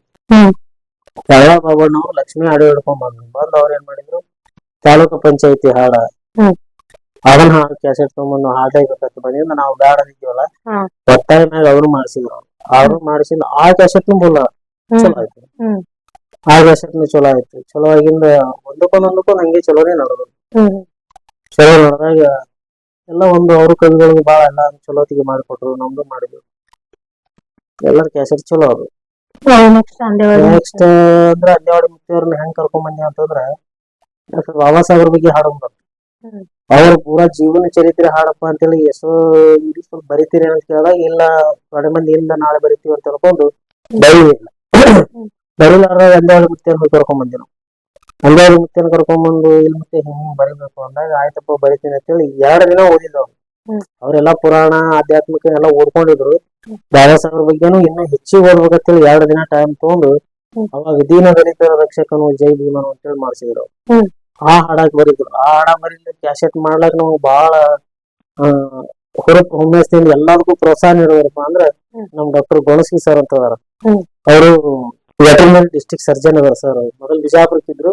ಲಕ್ಷ್ಮೀ ಹಾಡು ಹಿಡ್ಕೊಂಡ್ ಬಂದ್ ಅವ್ರ ಏನ್ ಮಾಡಿದ್ರು, ತಾಲೂಕು ಪಂಚಾಯತಿ ಹಾಡ ಅದನ್ನ ಹಾಡು ಕ್ಯಾಸೆಟ್ ತಗೊಂಡ್ಬಂದು ಹಾಡಾಗಬೇಕಂತ ಬಂದಿಂದ ನಾವು ಬ್ಯಾಡ ಅಂದಿದ್ವಲ್ಲ, ಒತ್ತಾಯ ಮ್ಯಾಗ ಅವ್ರು ಮಾಡಿಸಿದ್ರು. ಅವ್ರು ಮಾಡಿಸಿದ ಆ ಕ್ಯಾಸೆಟ್ ಫುಲ್ ಚಲೋ ಆಯ್ತು. ಆ ಕ್ಯಾಸೆಟ್ ಚಲೋ ಆಯ್ತು. ಚಲೋ ಆಗಿಂದ ಒಂದಕ್ಕೊಂದು ಹಂಗೆ ಚಲೋನೇ ನಡೆದು. ಚಲೋ ನಡೆದಾಗ ಎಲ್ಲ ಒಂದು ಅವ್ರ ಕವಿಗಳಿಗೆ ಬಾಳ ಎಲ್ಲ ಚಲೋತಿಗೆ ಮಾಡಿಕೊಟ್ರು. ನಮ್ದು ಮಾಡಿದ್ವಿ. ಎಲ್ಲರ ಕ್ಯಾಸೆಟ್ ಚಲೋ ಅದು. ನೆಕ್ಸ್ಟ್ ಅಂದ್ರೆ ಅಂದೇವಾಡಿ ಮುತ್ತಿಯವ್ರನ್ನ ಹೆಂಗ್ ಕರ್ಕೊಂಡ್ ಬಂದಿ ಅಂತಂದ್ರ ಬಾಬಾ ಸಾಹೇಬ್ರ ಬಗ್ಗೆ ಹಾಡು ಬಂತು. ಅವ್ರ ಪೂರಾ ಜೀವನ ಚರಿತ್ರೆ ಹಾಡಪ್ಪ ಅಂತೇಳಿ ಎಷ್ಟೋ ಸ್ವಲ್ಪ ಬರಿತೀರಿ ಅಂತ ಕೇಳಿದಾಗ ಇಲ್ಲ ಥೋಡೆ ಮಂದಿ ಇಂದ ನಾಳೆ ಬರಿತೀವಿ ಅಂತ ಹೇಳ್ಕೊಂಡು ಬರೀಲಿಲ್ಲ. ಬರೀಲಾರ್ದಾಗ ಅಂದೇವಾಡಿ ಮುತ್ತಿಯವ್ರನ್ನ ಕರ್ಕೊಂಡ್ ಬಂದಿ ನಾವು. ಅಂದೇವಾಡಿ ಮುತ್ತಿಯನ್ನ ಕರ್ಕೊಂಡ್ಬಂದು ಇಲ್ಲಿ ಮತ್ತೆ ಹಿಂಗ್ ಬರಿಬೇಕು ಅಂದಾಗ ಆಯ್ತಪ್ಪ ಬರಿತೀನಿ ಅಂತೇಳಿ 2 ದಿನ ಓದಿಲ್ಲ ಅವ್ರು. ಅವ್ರೆಲ್ಲಾ ಪುರಾಣ ಆಧ್ಯಾತ್ಮಿಕ ಎಲ್ಲ ಓದ್ಕೊಂಡಿದ್ರು. ಬಾಬಾ ಸಾಹೇಬ್ರ ಬಗ್ಗೆನು ಇನ್ನೂ ಹೆಚ್ಚಿಗೆ ಓದ್ಬೇಕಂತೇಳಿ 2 ದಿನ ಟೈಮ್ ತಗೊಂಡು ಅವಾಗ ದೀನ ದಲಿತ ರಕ್ಷಕನು ಜೈ ಭೀಮನು ಅಂತೇಳಿ ಮಾಡ್ಸಿದ್ರು. ಆ ಹಾಡಾಕ್ ಬರಿದ್ರು. ಆ ಹಾಡ ಬರೀಲಿ ಕ್ಯಾಸೆಟ್ ಮಾಡ್ಲಾಕ್ ನಾವು ಬಹಳ ಹುಮ್ಮಸ್ಸಿಂದ ಎಲ್ಲದಕ್ಕೂ ಪ್ರೋತ್ಸಾಹ ನೀಡುವರಪ್ಪ ಅಂದ್ರೆ ನಮ್ ಡಾಕ್ಟರ್ ಗೋಣಸ್ಕಿ ಸರ್ ಅಂತ ಅದಾರ. ಅವರು ವೆಟರ್ನರಿ ಡಿಸ್ಟ್ರಿಕ್ಟ್ ಸರ್ಜನ್ ಅದಾರ ಸರ್. ಅವ್ರು ಮೊದಲು ಬಿಜಾಪುರಕ್ಕಿದ್ರು,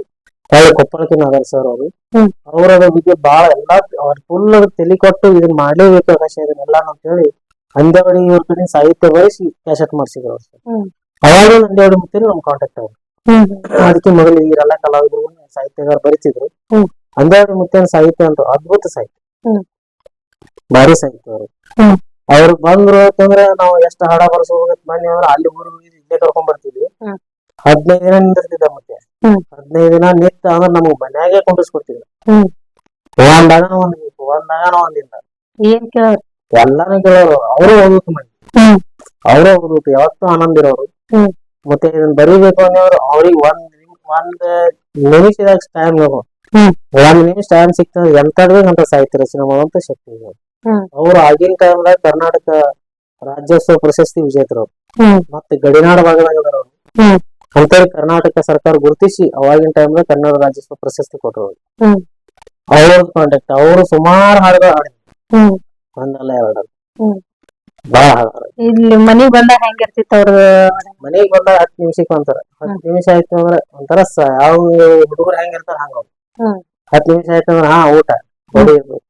ಕೊಪ್ಪಳಕ್ಕಿನ ಅದಾರ ಸರ್ ಅವರು. ಅವ್ರ ಬಗ್ಗೆ ಬಹಳ ಎಲ್ಲಾ ಅವ್ರ ಫುಲ್ ತಲೆ ಕೊಟ್ಟು ಇದನ್ನ ಮಾಡ್ಲೇಬೇಕು ಅವಕಾಶ ಇದನ್ನೆಲ್ಲ ಅಂತ ಹೇಳಿ ಅಂದೇವಾಡಿ ಇವ್ರ ಕಡೆ ಸಾಹಿತ್ಯ ಬರೆಸಿ ಕ್ಯಾಸೆಟ್ ಮಾಡ್ಸಿದ್ರು ಅವ್ರು ಸರ್. ಅವಾಗ ಅಂದೇವಾಡಿ ಮುತ್ತೇನೆ ನಮ್ ಕಾಂಟ್ಯಾಕ್ಟ್ ಅವ್ರು. ಅದಕ್ಕೆ ಮೊದಲು ಇವರೆಲ್ಲ ಕಲಾವಿದರು ಸಾಹಿತ್ಯಗಾರ ಬರಿತಿದ್ರು. ಅಂದೇವಾಡಿ ಮುತ್ತೇನ ಸಾಹಿತ್ಯ ಅಂತ ಅದ್ಭುತ ಸಾಹಿತ್ಯ, ಭಾರಿ ಸಾಹಿತ್ಯ ಅವರು. ಅವ್ರು ಬಂದ್ರು ಅಂತಂದ್ರೆ ನಾವು ಎಷ್ಟು ಹಾಡ ಬರ್ಸೋಗತ್ ಬನ್ನಿ ಅಂದ್ರೆ ಅಲ್ಲಿ ಊರಿಗೆ ಇಲ್ಲೇ ಕರ್ಕೊಂಡ್ ಬರ್ತಿದ್ವಿ. 15 ದಿನ ನಿಂದಿರ್ತಿದ್ದ ಮತ್ತೆ 15 ದಿನ ನಿಂತ ಅಂದ್ರೆ ನಮಗ್ ಮನ್ಯಾಗೆ ಕುಂಡಿಸ್ಕೊಡ್ತಿದ್ವಿ. ಒಂದಾಗ ಒಂದಿಲ್ಲ ಎಲ್ಲಾನು ಕೇಳೋರು. ಅವರು ಓದುತ್ತ ಮಂದಿ, ಅವರು ಓದುತ್ತ ಯಾವತ್ತೂ ಆನಂದ ಇರೋರು. ಮತ್ತೆ ಇದನ್ನ ಬರೀಬೇಕು ಅನ್ನೋರು ಅವ್ರಿಗೆ ಒಂದ್ ನಿಮಿಷದಾಗ ಟೈಮ್ 1 ನಿಮಿಷ ಟೈಮ್ ಸಿಕ್ತಂದ್ರೆ ಎಂತದ್ರೂ ಅಂತ ಸಾಹಿತ್ಯ ರಚನೆ ಮಾಡುವಂತ ಶಕ್ತಿ ಇದೆ. ಅವ್ರು ಆಗಿನ ಟೈಮ್ದಾಗ ಕರ್ನಾಟಕ ರಾಜ್ಯೋತ್ಸವ ಪ್ರಶಸ್ತಿ ವಿಜೇತರು. ಮತ್ತೆ ಗಡಿನಾಡ ಭಾಗದಾಗ ಅವರು ಅಂತೇಳಿ ಕರ್ನಾಟಕ ಸರ್ಕಾರ ಗುರುತಿಸಿ ಅವಾಗಿನ ಟೈಮ್ದಾಗ ಕನ್ನಡ ರಾಜ್ಯೋತ್ಸವ ಪ್ರಶಸ್ತಿ ಕೊಟ್ಟರು. ಅವ್ರ ಕಾಂಟ್ಯಾಕ್ಟ್ ಅವರು ಸುಮಾರು ಹಾಡುಗಳು ಹಾಡಿದ್ರು, ಒಂದಲ್ಲ 2 ಬಾಳ ಹಾಡ್ತಾರ. ಇಲ್ಲಿ ಮನಿಗ್ ಬಂದಾಗ ಹೆಂಗಿರ್ತಿತ್ತು ಅವ್ರ ಮನೆಗ್ ಬಂದಾಗ 10 ನಿಮಿಷಕ್ಕೆ ಅಂತಾರ. 10 ನಿಮಿಷ ಆಯ್ತು ಅಂದ್ರೆ ಒಂಥರ ಯಾವ ಹುಡುಗರು ಹೆಂಗಿರ್ತಾರ ಹಂಗ 10 ನಿಮಿಷ ಆಯ್ತು ಅಂದ್ರೆ ಊಟ ರೆಡಿ ಇರ್ಬೇಕು.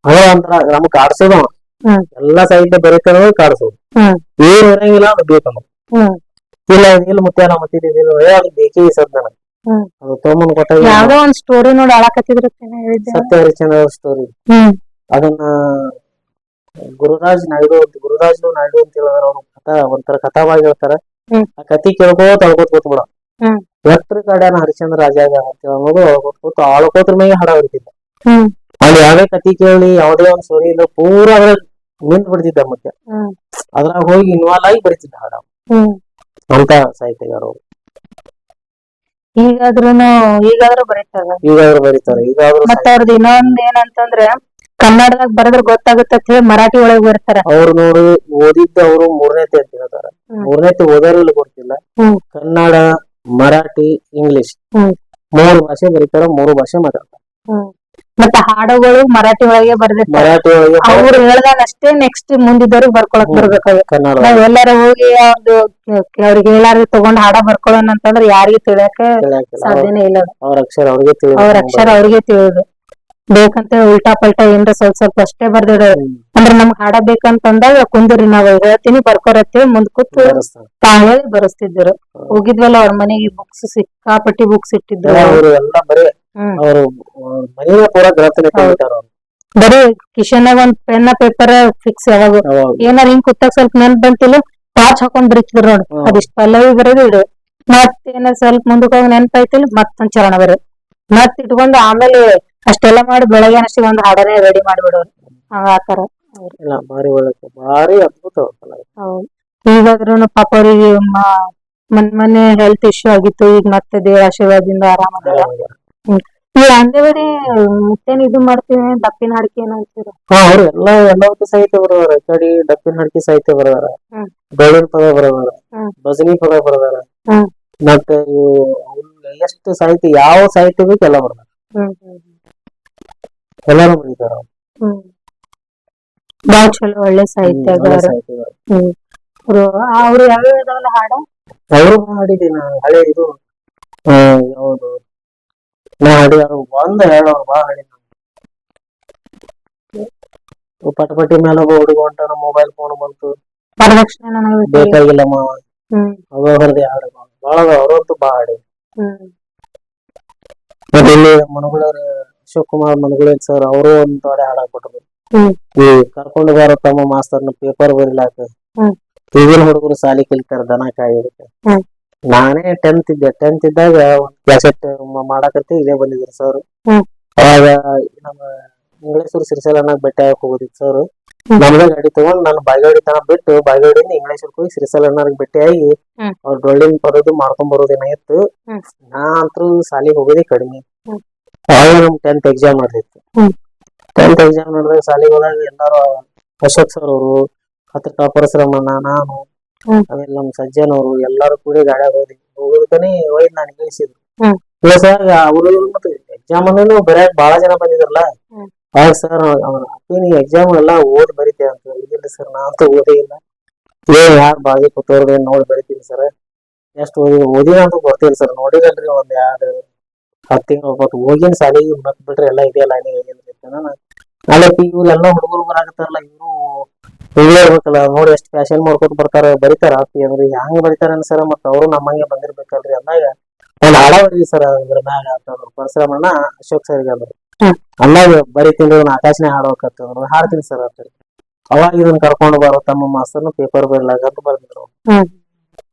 ಅದೇ ಒಂಥರ ನಮಗ್ ಕಾಡ್ಸೋದು. ಎಲ್ಲಾ ಸಾಹಿತ್ಯ ಬರೀತಾರ ಕಾಡ್ಸೋದು. ಏನ್ ಇರಂಗಿಲ್ಲ ಅದು ಬೇಕಮ್ಮ. ಇಲ್ಲ ಇಲ್ಲಿ ಮುತ್ಯ ನಾ ಮತ್ತಿದ್ದೀವಿ ಅದು ಬೇಕೇ ಸದ್ದ ಅದು ತಗೊಂಡ್ ಕೊಟ್ಟ ಯಾವ್ದೋ ಒಂದ್ ಸ್ಟೋರಿ ನೋಡಿ ಅಳಕತ್ತಿದ್ರ ಸತ್ಯ ಹರಿಶ್ಚಂದ್ರ ಸ್ಟೋರಿ. ಅದನ್ನ ಗುರುರಾಜ್ ನಾಯ್ಡು ಅಂತ ಹೇಳಿದಾರ. ಅವ್ರು ಕಥಾ ಒಂಥರ ಕಥಾವಾಗಿ ಹೇಳ್ತಾರ. ಆ ಕತಿ ಕೇಳ್ಕೋತ ಕೂತ್ಬಿಡ ಎತ್ರ ಕಡೆನ ಹರಿಶ್ಚಂದ್ರ ರಾಜ ಅಂತ ಅನ್ನೋದು ಕೂತು ಆಳ್ಕೋತ್ರ ಮೇಲೆ ಹಾಡ ಹೊಡಿತಿದ್ದ. ಅಲ್ಲಿ ಯಾವ್ದೇ ಕತಿ ಕೇಳಿ ಯಾವ್ದೇ ಒಂದ್ ಸ್ಟೋರಿ ಇಲ್ಲ ಪೂರಾ ಅದ್ರಾಗ ನಿಂತ್ ಬಿಡ್ತಿದ್ದ. ಮತ್ತೆ ಅದ್ರಾಗ ಹೋಗಿ ಇನ್ವಾಲ್ವ್ ಆಗಿ ಬರಿತಿದ್ದ ಹಾಡ. ಅಂತ ಸಾಹಿತ್ಯಗಾರ ಅವ್ರು. ಈಗಾದ್ರೂ ಬರೀತಾರ. ಈಗಾದ್ರೂ ಬರೀತಾರೆ. ಈಗಾದ್ರೂ ಮತ್ತ ಅವ್ರದ್ದು ಇನ್ನೊಂದ್ ಏನಂತಂದ್ರ ಕನ್ನಡದಾಗ ಬರದ್ರ ಗೊತ್ತಾಗುತ್ತೆ ಅಂತ ಹೇಳಿ ಮರಾಠಿ ಒಳಗ್ ಬರ್ತಾರ. ಅವ್ರು ನೋಡಿ ಓದಿದ್ದ ಅವರು 3ನೇತೆ ಅಂತ ಹೇಳ್ತಾರ. 3ನೇತೆ ಓದೋರಿಲ್ಲ ಗೊತ್ತಿಲ್ಲ. ಕನ್ನಡ, ಮರಾಠಿ, ಇಂಗ್ಲಿಷ್ 3 ಭಾಷೆ ಬರೀತಾರ, 3 ಭಾಷೆ ಮಾತಾಡ್ತಾರ. ಮತ್ತ ಹಾಡುಗಳು ಮರಾಠಿ ಒಳಗೆ ಬರ್ದಿರ್ತಾರ. ಮರಾಠಿ ಒಳಗೆ ಅವ್ರು ಹೇಳ್ದಾಗ ಅಷ್ಟೇ ನೆಕ್ಸ್ಟ್ ಮುಂದಿದ್ದವ್ರಿಗೆ ಬರ್ಕೊಳಕ್ ಬರ್ಬೇಕಾಗಿ. ಕನ್ನಡ ನಾವ್ ಎಲ್ಲಾರ ಹೋಗಿ ಅವ್ರದ್ದು ಅವ್ರಿಗೆ ಹೇಳಾರ ತಗೊಂಡ್ ಹಾಡ ಬರ್ಕೊಳ್ಳೋಣ ಅಂತಂದ್ರ ಯಾರಿಗೂ ತಿಳಿಯಕ ಸಾಧ್ಯನೇ ಇಲ್ಲ. ಅವ್ರ ಅಕ್ಷರ ಅವ್ರಿಗೆ ತಿಳಿಯೋದು ಬೇಕಂತ ಉಲ್ಟಾ ಪಲ್ಟಾ ಏನ್ರ ಸ್ವಲ್ಪ ಅಷ್ಟೇ ಬರ್ದಿಡೋದು. ಅಂದ್ರ ನಮ್ಗ್ ಹಾಡ ಬೇಕಂತಂದಾಗ ಕುಂದ್ರಿ ನಾವ್ ಹೇಳ್ತೀನಿ ಬರ್ಕೊರತ್ತೇಳಿ ಮುಂದ್ ಕೂತು ಹೇಳಿ ಬರಸ್ತಿದ್ರು. ಹೋಗಿದ್ವಲ್ಲ ಅವ್ರ ಮನೆಗೆ ಬುಕ್ಸ್ ಸಿಕ್ಕಾಪಟ್ಟಿ ಬುಕ್ಸ್ ಇಟ್ಟಿದ್ರು. ಬರೀ ಕಿಶನ್ಯಾಗ ಒಂದ್ ಪೆನ್ನ ಪೇಪರ್ ಫಿಕ್ಸ್. ಯಾವಾಗ ಏನಾರ ಹಿಂಗ್ ಕೂತಾಗ ಸ್ವಲ್ಪ ನೆನ್ಪ್ ಬಂತಿಲ್ಲ ಟಾರ್ಚ್ ಹಾಕೊಂಡ್ ಬರೀತಿದ್ರು ನೋಡ್. ಅದಿಷ್ಟ್ ಪಲ್ಲವಿ ಬರೋದು ಇಡು, ಮತ್ತೇನ ಸ್ವಲ್ಪ ಮುಂದಕ್ಕೆ ಹೋಗಿ ನೆನ್ಪಾಯ್ತಿಲ್ಲ ಮತ್ತೊಂದ್ ಚರಣ ಬರೋದು, ಮತ್ ಇಟ್ಕೊಂಡು ಆಮೇಲೆ ಅಷ್ಟೆಲ್ಲ ಮಾಡಿ ಬೆಳಗ್ಗೆ ಅಷ್ಟಿಗೆ ಒಂದ್ ಹಾಡನೆ ರೆಡಿ ಮಾಡ್ಬಿಡೋರು. ಆತರ ಭಾರಿ ಅದ್ಭುತ. ಹೌದು. ಈಗಾದ್ರೂ ಪಾಪ ಅವ್ರಿಗೆ ಮೊನ್ನೆ ಹೆಲ್ತ್ ಇಶ್ಯೂ ಆಗಿತ್ತು. ಈಗ ಮತ್ತೆ ದೇವರ ಆಶೀರ್ವಾದದಿಂದ ಆರಾಮದಾರ. ಈ ಅಂಗನವಾಡಿ ಮತ್ತೇನ್ ಇದು ಮಾಡ್ತೀವಿ ದಪ್ಪಿನ ಹಾಡಿಕೆ ಏನ್ ಅಂತೀರ? ಅವ್ರು ಎಲ್ಲ ಸಾಹಿತ್ಯ ಬರೋದಾರ. ಕಡಿ ದಪ್ಪಿನ ಹಾಡಿಕೆ ಸಾಹಿತ್ಯ ಬರೋದಾರ, ಬೆಳ್ಳಿನ ಪದ ಬರೋದಾರ, ಭಜನಿ ಪದ ಬರೋದಾರ. ಮತ್ತೆ ಎಷ್ಟು ಸಾಹಿತ್ಯ, ಯಾವ ಸಾಹಿತ್ಯ ಬೇಕು ಎಲ್ಲ ಬರೋದಾರ. ಎಲ್ಲಾರು ಬರೀತಾರ. ಬಾಳ ಚಲೋ ಒಳ್ಳೆ ಸಾಹಿತ್ಯಗಾರ. ಅವ್ರು ಯಾವ್ಯಾವ ಇದಾವಲ್ಲ ಹಾಡ ಅವರು ಹಾಡಿದೀನಿ ನಾನು. ಹಳೆ ಇದು ಯಾವ್ದು ನಾ ಹಾಡಿದಾರ ಒಂದ್ ಹೇಳೋರು ಬಾಳ ಹಾಡಿದ. ಪಟಪಟಿ ಮೇಲೆ ಒಬ್ಬ ಹುಡುಗ ಹೊಂಟಾನ, ಮೊಬೈಲ್ ಫೋನ್ ಬಂತು, ಬೇಕಾಗಿಲ್ಲ ಮಾವ ಹೊರದೆ ಹಾಡು ಬಾಳ ಅವ್ರಂತೂ ಬಾಳ ಹಾಡಿ. ಮತ್ತೆ ಇಲ್ಲಿ ಮನಗುಳರ್ ಅಶೋಕ್ ಕುಮಾರ್ ಮನಗುಳೇರ್ ಸರ್ ಅವರು ಒಂದ್ ತೊಡೆ ಹಾಡಾಕ್ ಕೊಟ್ಟರು. ಈ ಕರ್ಕೊಂಡು ಬಾರ ತಮ್ಮ ಮಾಸ್ತರ್ನ ಪೇಪರ್ ಬರಿಲಾಕ ಈಗಿನ ಹುಡುಗರು ಸಾಲಿ ಕಲಿತಾರ ದನ ಕಾಯೋದಕ್ಕೆ. ನಾನೇ 10th ಇದ್ದಾಗ ಒಂದ್ ಕ್ಯಾಸೆಟ್ ಮಾಡಾಕತ್ತಿ ಇಲ್ಲೇ ಬಂದಿದ್ರು ಸರ್. ಅವಾಗ ನಮ್ಮ ಇಂಗ್ಲೇಶ್ವರ ಸಿರಿಸಲನ್ನಾಗ ಬೆಟ್ಟ ಹಾಕಿ ಹೋಗೋದಿತ್ತು ಸರ್. ನಮ್ದ ಗಾಡಿ ತಗೊಂಡ್ ನಾನು ಬಾಗೇವಾಡಿ ತನ ಬಿಟ್ಟು ಬಾಗೇವಾಡಿಯಿಂದ ಇಂಗ್ಲೇಶ್ವರ್ಗೆ ಹೋಗಿ ಸಿರಿಸಲನ್ನಾಗ ಭೇಟಿಯಾಗಿ ಅವ್ರ ಡೊಳ್ಳಿನ ಬರೋದು ಮಾಡ್ಕೊಂಡ್ ಬರೋದೇನ ಇತ್ತು. ನಾ ಅಂತೂ ಸಾಲಿಗೆ ಹೋಗೋದೇ ಕಡಿಮೆ. ಅವಾಗ ನಮ್ 10th ಎಕ್ಸಾಮ್ ನಡೆದಿತ್ತು. 10th ಎಕ್ಸಾಮ್ ನಡೆದಾಗ ಸಾಲಿಗೆ ಹೋದಾಗ ಎಲ್ಲಾರು ಅಶೋಕ್ ಸರ್ ಅವರು, ಹತ್ರ ಪರಶುರಾಮಣ್ಣ, ನಾನು, ಆಮೇಲೆ ನಮ್ ಸಜ್ಜನ್ ಅವರು ಎಲ್ಲಾರು ಕೂಡ ಗಾಡಿಯಾಗ ಹೋಗೋದಕ್ಕನೆ ಒಯ್ದು ನಾನು ಇಳಿಸಿದ್ರು. ಇಳಿಸಾಗ ಅವರು ಮತ್ತೆ ಎಕ್ಸಾಮ್ ಅನ್ನು ಬರೆಯಕ್ ಬಹಳ ಜನ ಬಂದಿದ್ರಲ್ಲ. ಆಗ ಸರ್ ನೀ ಎಕ್ಸಾಮ್ ಎಲ್ಲಾ ಓದ್ ಬರಿತೇ ಅಂತ. ಇಲ್ಲ ಸರ್ ನಾ ಅಂತೂ ಓದೇ ಇಲ್ಲ, ಯಾರು ಬಾಗಿ ಕೂತವ್ರ ನೋಡಿ ಬರಿತೀನಿ ಸರ್. ಎಷ್ಟು ಓದಿನ ಅಂತ ಗೊತ್ತಿಲ್ಲ ಸರ್, ನೋಡಿರಲ್ರಿ ಒಂದ್ 2-10 ತಿಂಗಳು ಹೋಗಿನ ಸಾಲಿಗೆ ಮತ್ ಬಿಟ್ರೆ ಎಲ್ಲಾ ಇದೆಯಲ್ಲ ನಾಳೆ ಇವ್ರೆಲ್ಲಾ ಹುಡುಗರು ಬರಾಕತ್ತಾರಲ್ಲ ಇವ್ರು ಇರ್ಬೇಕಲ್ಲ ನೋಡಿ ಎಷ್ಟು ಫ್ಯಾಷನ್ ಮಾಡ್ಕೊತ ಬರ್ತಾರ, ಬರಿತಾರ ಅಂದ್ರೆ ಹೆಂಗ್ ಬರಿತಾರ ಸರ್. ಮತ್ ಅವ್ರು ನಮ್ಮಂಗೆ ಬಂದಿರ್ಬೇಕಲ್ರಿ ಅಂದಾಗ ಒಂದ್ ಹಾಡ ಬರೀ ಸರ್. ಅದ್ರ ಮ್ಯಾಗ ಪರಶುರಾಮಣ್ಣ ಅಶೋಕ್ ಸರ್ಗೆ ಅಂದ್ರು ಅಂದಾಗ ಬರಿತೀನಿ ಆಕಾಶನೇ ಹಾಡ್ಬೇಕಂತಂದ್ರು. ಹಾಡ್ತೀನಿ ಸರ್ ಅಂತ. ಅವಾಗ ಇದನ್ನ ಕರ್ಕೊಂಡು ಬರೋ ತಮ್ಮ ಮಾಸ್ತರ್ನ ಪೇಪರ್ ಬರಿಲಾಕ ಅಂತ ಬರ್ದಿದ್ರು.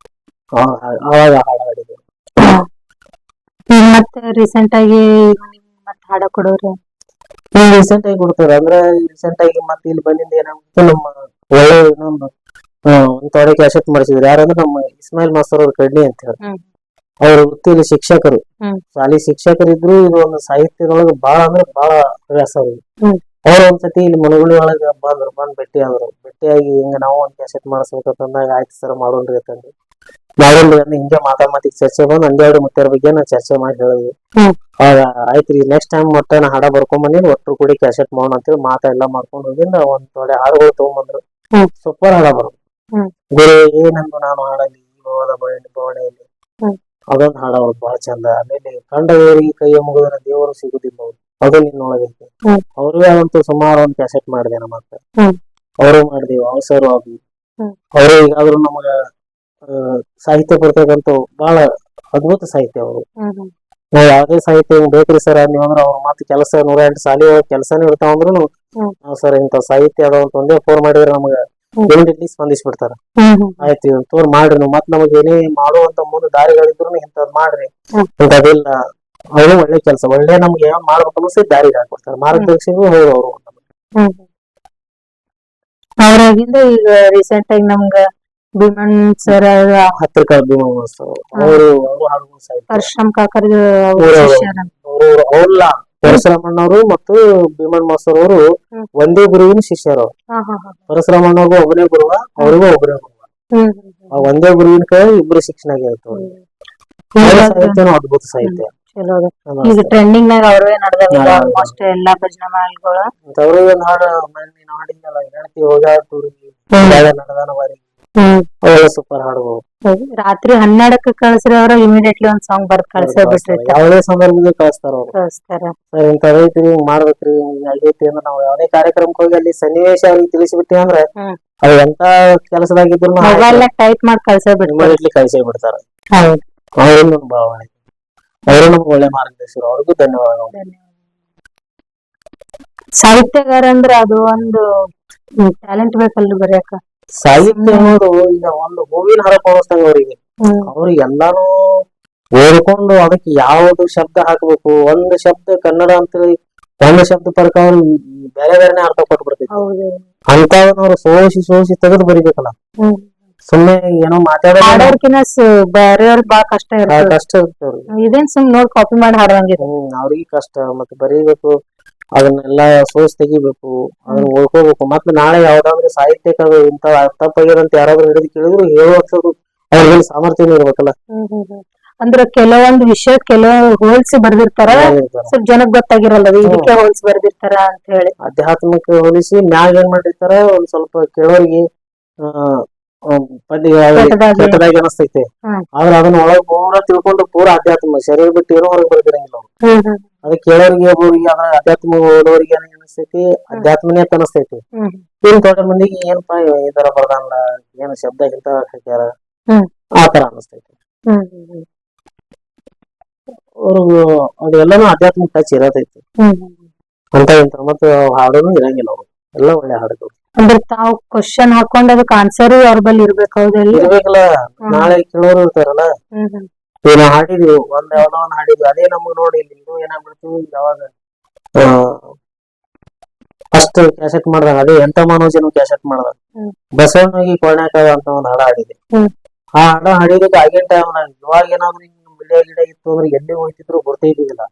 ಅವಾಗ ಹಾಡ ಹಾಡಿದ್ರು. ಮತ್ತೆ ರೀಸೆಂಟ್ ಆಗಿ ಮತ್ ಹಾಡ ಕೊಡೋರು ರೀಸೆಂಟ್ ಆಗಿ ಕೊಡ್ತಾರೆ. ಅಂದ್ರೆ ರೀಸೆಂಟ್ ಆಗಿ ಮತ್ತೆ ಇಲ್ಲಿ ಬಂದಿಂದ ಏನಾಗ್ಬಿಟ್ಟು ನಮ್ಮ ಒಳ್ಳೆ ಇನ್ನೊಂದು ಒಂದ್ ತೊಡೆ ಕ್ಯಾಸೆಟ್ ಮಾಡಿಸಿದ್ರು. ಯಾರಂದ್ರೆ ನಮ್ಮ ಇಸ್ಮಾಯಿಲ್ ಮಾಸ್ತರ್ ಅವ್ರ ಕಡ್ಲಿ ಅಂತ ಹೇಳಿ. ಅವ್ರ ವೃತ್ತಿಯಲ್ಲಿ ಶಿಕ್ಷಕರು, ಶಾಲಿ ಶಿಕ್ಷಕರಿದ್ರು. ಇದು ಒಂದು ಸಾಹಿತ್ಯದೊಳಗ ಬಾಳ ಅಂದ್ರೆ ಬಾಳ ಹವ್ಯಾಸ ಅವ್ರಿಗೆ. ಅವ್ರ ಒಂದ್ಸತಿ ಇಲ್ಲಿ ಮನಗುಳಿ ಒಳಗ ಬಂದ್ ಭೇಟಿಯಾಗಿ ಹಿಂಗ ನಾವು ಒಂದ್ ಕ್ಯಾಸೆಟ್ ಮಾಡಿಸ್ಬೇಕಂತಂದಾಗ ಆಯ್ತು ಸರ್ ಮಾಡೋಣ್ರಿ ಅಂತಂದ್ರಿ. ಮಾಡೋಣ್ರಿ ಅಂದ್ರೆ ಹಿಂಗೆ ಮಾತಿಗೆ ಚರ್ಚೆ ಬಂದ್ ಅಂದೇವ್ರಿ ಮುತ್ತರ ಬಗ್ಗೆ ನಾ ಚರ್ಚೆ ಮಾಡಿ ಹೇಳಿದ್ವಿ. ಆಯ್ತ್ರಿ ನೆಕ್ಸ್ಟ್ ಟೈಮ್ ಮತ್ತೆ ನಾ ಹಾಡ ಬರ್ಕೊಂಡ್ ಬಂದಿನಿ, ಒಟ್ಟರು ಕೂಡಿ ಕ್ಯಾಸೆಟ್ ಮಾಡೋಣ ಅಂತೇಳಿ ಮಾತೆಲ್ಲ ಮಾಡ್ಕೊಂಡ್ ಹೋಗಿಂದ ಒಂದ್ ತೊಡೆ ಹಾಡುಗಳು ತಗೊಂಡ್ಬಂದ್ರು. ಸೂಪರ್ ಹಾಡ ಬರೋದು. ಬೇರೆ ಏನಂದು ನಾನು ಹಾಡಲ್ಲಿ ಬವಣೆಯಲ್ಲಿ ಅದೊಂದು ಹಾಡ ಬಹಳ ಚಂದ. ಆಮೇಲೆ ಕಂಡವೇರಿ ಕೈಯ ಮುಗಿದ ದೇವರು ಸಿಗುದಿಲ್ಲ ಅದು ನಿನ್ನೊಳಗೈತೆ. ಅವ್ರಿಗೆ ಅದಂತೂ ಸುಮಾರು ಒಂದ್ ಕ್ಯಾಸೆಟ್ ಮಾಡಿದೆ ನಮ್ಮ ಹತ್ರ. ಅವರು ಮಾಡಿದೆವು ಅವಸರ ಆಗಿ. ಅವರು ಈಗಾದ್ರೂ ನಮಗ ಸಾಹಿತ್ಯ ಬರ್ತಕ್ಕಂತ ಬಹಳ ಅದ್ಭುತ ಸಾಹಿತ್ಯ ಅವರು. ನಾವ್ ಯಾವ್ದೇ ಸಾಹಿತ್ಯ ಹಿಂಗ್ ಬೇಕ್ರಿ ಸರ್ ನೀವಂದ್ರ ಅವ್ರ ಮಾತು ಕೆಲಸ 108 ಸಾಲಿ ಕೆಲಸನೇ ಇರ್ತಾವಂದ್ರು ನಾವ್ ಸರ್ ಇಂತ ಸಾಹಿತ್ಯ ಅದ ಅಂತ ಒಂದೇ ಫೋನ್ ಮಾಡಿದ್ರೆ ನಮಗ ಇಮಿಡಿಯೇಟ್ಲಿ ಸ್ಪಂದಿಸ್ಬಿಡ್ತಾರ. ಆಯ್ತು ಇದನ್ನ ತೋರ್ ಮಾಡ್ರಿ ನೀವು, ಮತ್ ನಮಗ್ ಏನೇ ಮಾಡುವಂತ ಮುಂದೆ ದಾರಿಗಳಿದ್ರು ಇಂಥದ್ ಮಾಡ್ರಿ ಇಂಥದಿಲ್ಲ. ಅವರು ಒಳ್ಳೆ ಕೆಲಸ ಒಳ್ಳೆ ನಮ್ಗೆ ಏನ್ ಮಾಡ್ಬೇಕು ಅನ್ಸಿ ದಾರಿಗೆ ಹಾಕ್ಬಿಡ್ತಾರೆ. ಮಾರ್ಗದರ್ಶಿಗೂ ಹೋದ್ರು ಅವರು. ಅವ್ರಾಗಿಂದ ಈಗ ರೀಸೆಂಟ್ ಆಗಿ ನಮ್ಗ ಭೀಮನ್ ಸರ್ ಹತ್ತಿರ ಭೀಮನ್ ಮಾಸ್ತರ್ ಅವರು ಹಾಡುಗಳು ಸಾಹಿತ್ಯ ಪರಶುರಾಮ್ ಕಾಕರ್ ಶಿಷ್ಯರ. ಅವ್ರಲ್ಲ ಪರಶುರಾಮಣ್ಣವರು ಮತ್ತು ಭೀಮನ್ ಮಾಸ್ತರ್ ಅವರು ಒಂದೇ ಗುರುವಿನ ಶಿಷ್ಯರು. ಪರಶುರಾಮಣ್ಣವ್ರಿಗೂ ಒಬ್ಬನೇ ಗುರುವ, ಅವ್ರಿಗೂ ಒಬ್ಬನೇ ಗುರುವ. ಆ ಒಂದೇ ಗುರುವಿನ ಕೈ ಇಬ್ರು ಶಿಕ್ಷಣ ಆಗಿರುತ್ತೆ. ಸಾಹಿತ್ಯನೂ ಅದ್ಭುತ ಸಾಹಿತ್ಯ. ಈಗ ಟ್ರೆಂಡಿಂಗ್ ನಾಗ ಅವರೇ ನಡೆದಾವ ಆಲ್ಮೋಸ್ಟ್ ಎಲ್ಲಾ ಭಜನಾ ಮಾಲ್ಗಳು. ಅವ್ರಿಗೆ ಒಂದು ಹಾಡು ನೀನು ಹಾಡಿದ್ನಲ್ಲ, ಹೆಂಡತಿ ಹೋಗಾಟೂರಿಗೆ ನಡೆದಾನ ಬಾರಿ, ಸೂಪರ್ ಹಾಡುಗಳು. ರಾತ್ರಿ 12ಕ್ಕೆ ಕಳ್ಸ್ರಿ ಅವ್ರ ಇಮಿಡಿಯೇಟ್ಲಿ ಒಂದ್ ಸಾಂಗ್ ಬರ್ದ್ ಕಳ್ಸೇ ಬಿಟ್ರಿ. ಯಾವ್ದೇ ಸಂದರ್ಭದಲ್ಲಿ ಕಳಿಸ್ತಾರ ಅವ್ರು. ಕಳಿಸ್ತಾರ ಸರ್ ಇಂಥದೈತ್ರಿ, ಹಿಂಗ್ ಮಾಡ್ಬೇಕ್ರಿ, ಹಿಂಗ್ ಆಗೈತಿ ಅಂದ್ರೆ ನಾವು ಯಾವ್ದೇ ಕಾರ್ಯಕ್ರಮಕ್ಕೆ ಹೋಗಿ ಅಲ್ಲಿ ಸನ್ನಿವೇಶ ಅವ್ರಿಗೆ ತಿಳಿಸಿಬಿಟ್ಟಿ ಅಂದ್ರೆ ಅವ್ ಎಂತ ಕೆಲಸದಾಗಿದ್ರು ಮೊಬೈಲ್ ಟೈಪ್ ಮಾಡಿ ಕಳ್ಸೇ ಬಿಟ್ರಿ, ಇಮಿಡಿಯೇಟ್ಲಿ ಕಳಿಸೇ ಬಿಡ್ತಾರ. ಅವ್ರಿಂದ ಒಂದು ಭಾವನೆ, ಅವರು ನಮ್ಗೆ ಒಳ್ಳೆ ಮಾರ್ಗದರ್ಶಕರು, ಅವ್ರಿಗೂ ಧನ್ಯವಾದಗಳು. ಸಾಹಿತ್ಯಗಾರ ಅಂದ್ರೆ ಅದು ಒಂದು ಟ್ಯಾಲೆಂಟ್ ಬೇಕಲ್ರಿ ಬರ್ಯಾಕ. ಸಾಹಿತ್ಯ ಅನ್ನೋದು ಈಗ ಒಂದು ಹೂವಿನ ಹಾರ ಪೋಣಿಸ್ದಂಗ ಅವ್ರಿಗೆ. ಅವ್ರಿಗೆ ಎಲ್ಲಾನು ಓದ್ಕೊಂಡು ಅದಕ್ಕೆ ಯಾವ್ದು ಶಬ್ದ ಹಾಕ್ಬೇಕು, ಒಂದು ಶಬ್ದ ಕನ್ನಡ ಅಂತೇಳಿ ಒಂದು ಶಬ್ದ ಪರಕ ಅವ್ರು ಬೇರೆ ಬೇರೆನೆ ಅರ್ಥ ಕೊಟ್ಟು ಬಿಡ್ತೈತಿ. ಅಂತವ್ರು ಸೋಸಿ ತೆಗೆದು ಬರಿಬೇಕಲ್ಲ. ಸುಮ್ನೆ ಏನೋ ಮಾತಾಡೋರ್ಕಿನ ಬೇರೆಯವ್ರ ಬಾಳ ಕಷ್ಟ ಕಷ್ಟ ಇರ್ತವ್ರಿ. ಇದೇನ್ ಸುಮ್ ನೋಡ್ ಕಾಪಿ ಮಾಡಿ ಹಾಡಂಗಿಲ್ಲ. ಅವ್ರಿಗೆ ಕಷ್ಟ, ಮತ್ತೆ ಬರೀಬೇಕು, ಅದನ್ನೆಲ್ಲ ಸೋಸ್ ತೆಗಿಬೇಕು, ಅದನ್ನ ಓದ್ಕೋಬೇಕು. ಮತ್ತೆ ನಾಳೆ ಯಾವ್ದಾದ್ರು ಸಾಹಿತ್ಯಕ ಇಂತ ತಪ್ಪಾಗಿರಂತ ಯಾರಾದ್ರೂ ಹಿಡಿದು ಕೇಳಿದ್ರು ಹೇಳುವಂಥದ್ದು ಅವ್ರಿಗೆ ಸಾಮರ್ಥ್ಯನೂ ಇರ್ಬೇಕಲ್ಲ. ಅಂದ್ರ ಕೆಲವೊಂದು ವಿಷಯ ಹೋಲ್ಸಿ ಬರ್ದಿರ್ತಾರ, ಸ್ವಲ್ಪ ಜನಕ್ ಗೊತ್ತಾಗಿರಲ್ಲ ಇದಕ್ಕೆ ಹೋಲ್ಸಿ ಬರ್ದಿರ್ತಾರ ಅಂತ ಹೇಳಿ. ಆಧ್ಯಾತ್ಮಕ್ಕೆ ಹೋಲಿಸಿ ಮ್ಯಾಗ ಏನ್ ಮಾಡಿರ್ತಾರ, ಒಂದ್ ಸ್ವಲ್ಪ ಕೇಳೋರಿಗೆ ಕೆಟ್ಟದಾಗಿ ಅನಿಸ್ತೈತೆ. ಆದ್ರೆ ಅದನ್ನ ಒಳಗ್ ಪೂರಾ ತಿಳ್ಕೊಂಡು ಪೂರಾ ಆಧ್ಯಾತ್ಮ ಶರೀರ ಬಿಟ್ಟು ಏನೋ ಹೊರಗೆ ಬರ್ದಿರಂಗಿಲ್ಲ ಅವ್ರು. ಅದಕ್ಕೆ ಕೇಳೋರಿಗೆ ಒಬ್ಬರಿಗೆ ಅದ್ರ ಆಧ್ಯಾತ್ಮ ಓದೋರಿಗೆ ಏನ್ ಅನಿಸ್ತೈತಿ, ಅಧ್ಯಾತ್ಮನೇ ಅನಿಸ್ತೈತಿ. ಇನ್ ದೊಡ್ಡ ಮಂದಿಗೆ ಏನಪ್ಪಾ ಈ ತರ ಬರ್ದಾನಲ್ಲ, ಏನ್ ಶಬ್ದ ಇಂತ ಹಾಕ್ಯಾರ ಆ ತರ ಅನಿಸ್ತೈತಿ. ಅವ್ರಿಗೂ ಅದೆಲ್ಲಾನು ಆಧ್ಯಾತ್ಮಿಕ ಟಚ್ ಇರತೈತಿ ಅಂತ ಹೇಳ್ತಾರೆ. ಮತ್ತೆ ಹಾಡೋನು ಇರಂಗಿಲ್ಲ ಅವ್ರು, ಎಲ್ಲ ಒಳ್ಳೆ ಹಾಡುಗಳು. ಅಂದ್ರೆ ತಾವ್ ಕ್ವಶನ್ ಹಾಕೊಂಡ್ ಅದಕ್ಕೆ ಆನ್ಸರ್ ಅವ್ರ ಬಲ್ಲಿ ಇರ್ಬೇಕಲ್ಲ. ನಾಳೆ ಕೇಳೋರು ಇರ್ತಾರಲ್ಲ, ಏನ ಹಾಡಿದ್ವಿ ಒಂದ್ ಯಾವ್ದೋ ಒಂದ್ ಹಾಡಿದ್ವಿ, ಅದೇ ನಮಗ್ ನೋಡಿ ಇದು ಏನಾಗ್ಬಿಡ್ತೀವಿ ಯಾವಾಗ ಫಸ್ಟ್ ಕ್ಯಾಸೆಟ್ ಮಾಡ್ದಾಗ, ಅದೇ ಎಂತ ಮನೋಜನು ಕ್ಯಾಸೆಟ್ ಮಾಡ್ದಾಗ ಬಸವಣ್ಣಗಿ ಕೊಳ್ಯಾಕ ಅಂತ ಒಂದ್ ಹಾಡ ಹಾಡಿದೆ. ಆ ಹಾಡ ಹಾಡಿದಕ್ಕೆ ಆಗಿನ ಟೈಮ್ ಇವಾಗ ಏನಾದ್ರು ಗಿಡ ಇತ್ತು ಅಂದ್ರೆ ಎಲ್ಲಿ ಹೋಯ್ತಿದ್ರು ಗೊತ್ತೈತಿದಿಲ್ಲ.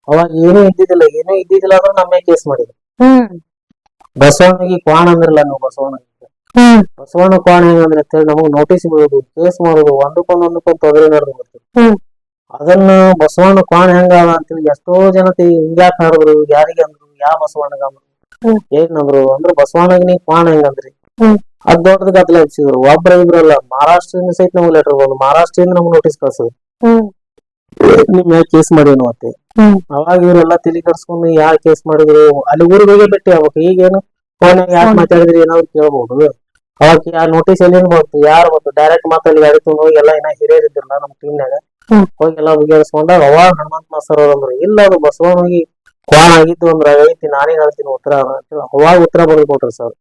ಅವಾಗ ಏನೂ ಇದ್ದಿದ್ದಿಲ್ಲ ಅಂದ್ರೆ ನಮ್ಮೇ ಕೇಸ್ ಮಾಡಿದ್ರು. ಬಸವಣ್ಣಗಿ ಕ್ವಾಣ ಅಂದ್ರಲ್ಲ ನೀವು, ಬಸವಣ್ಣ ಕ್ವಾಣ ಹೆಂಗಂದ್ರೆ ಅಂತ ಹೇಳಿ ನಮಗ್ ನೋಟಿಸ್ ಬೀಳೋದು, ಕೇಸ್ ಮಾಡೋದು, ಒಂದಕ್ಕೊಂದ್ ತೊಂದರೆ ನಡೆದು ಬರ್ತೀವಿ. ಅದನ್ನ ಬಸವಣ್ಣ ಕ್ವಾಣ ಹೆಂಗದ ಅಂತೇಳಿ ಎಷ್ಟೋ ಜನ ಹಿಂಗ್ಯಾಕ್ ಹಾಡಿದ್ರು, ಯಾರಿಗೆ ಅಂದ್ರು, ಯಾವ ಬಸವಣ್ಣಗ ಅಂದ್ರು, ಏನಂದ್ರು ಅಂದ್ರೆ ಬಸವಣ್ಣಗ ನೀ ಕ್ವಾಣ ಹೆಂಗಂದ್ರಿ, ಅದ್ ದೊಡ್ಡದ ಗದ್ದಲ ಹಚ್ಚಿದ್ರು. ಒಬ್ರ ಇಬ್ರಲ್ಲ, ಮಹಾರಾಷ್ಟ್ರದಿಂದ ಸಹಿತ ನಮ್ಗೆ ಲೆಟರ್ ಬಂದು, ಮಹಾರಾಷ್ಟ್ರದಿಂದ ನಮ್ಗೆ ನೋಟಿಸ್ ಕಳ್ಸಿದ್ರು, ನಿಮ್ ಯಾಕೆ ಕೇಸ್ ಮಾಡೇನು ಮತ್ತೆ. ಅವಾಗ ಇವರೆಲ್ಲ ತಲೆ ಕರ್ಸ್ಕೊಂಡು ಯಾಕೆ ಕೇಸ್ ಮಾಡಿದ್ರು, ಅಲ್ಲಿ ಊರಿಗೆ ಹೋಗಿ ಭೇಟಿ ಆಗ್ಬೇಕು. ಈಗೇನು ಫೋನ್ಯಾಗ ಯಾಕೆ ಮಾತಾಡಿದ್ರಿ ಏನಾದ್ರು ಕೇಳ್ಬಹುದು. ಅವಾಗ ಆ ನೋಟಿಸ್ ಎಲ್ಲಿಂದ ಬಂತು, ಯಾರು ಬಂತು, ಡೈರೆಕ್ಟ್ ಮಾತಲ್ಲಿ ಗಾಡಿ ತಗೊಂಡು ಹೋಗಿ ಎಲ್ಲ ಏನ ಹಿರಿಯರ್ ಇದ್ರಲ್ಲ ನಮ್ ಟೀಮ್ನಾಗ ಹೋಗಿ ಎಲ್ಲ ಬಗೆಹರಿಸ್ಕೊಂಡಾಗ ಅವಾಗ ಹನುಮಂತ ಮಾಸ್ತರ್ ಅವ್ರಂದ್ರು, ಇಲ್ಲ ಅದು ಬಸವಣ್ಣಗಿ ಕ್ವಾಣ ಆಗಿದ್ದು ಅಂದ್ರ ಐತಿ, ನಾನೇ ಹೇಳ್ತೀನಿ ಉತ್ತರ. ಅವಾಗ ಉತ್ತರ ಬರೆದು ಕೊಟ್ರಿ ಸರ್.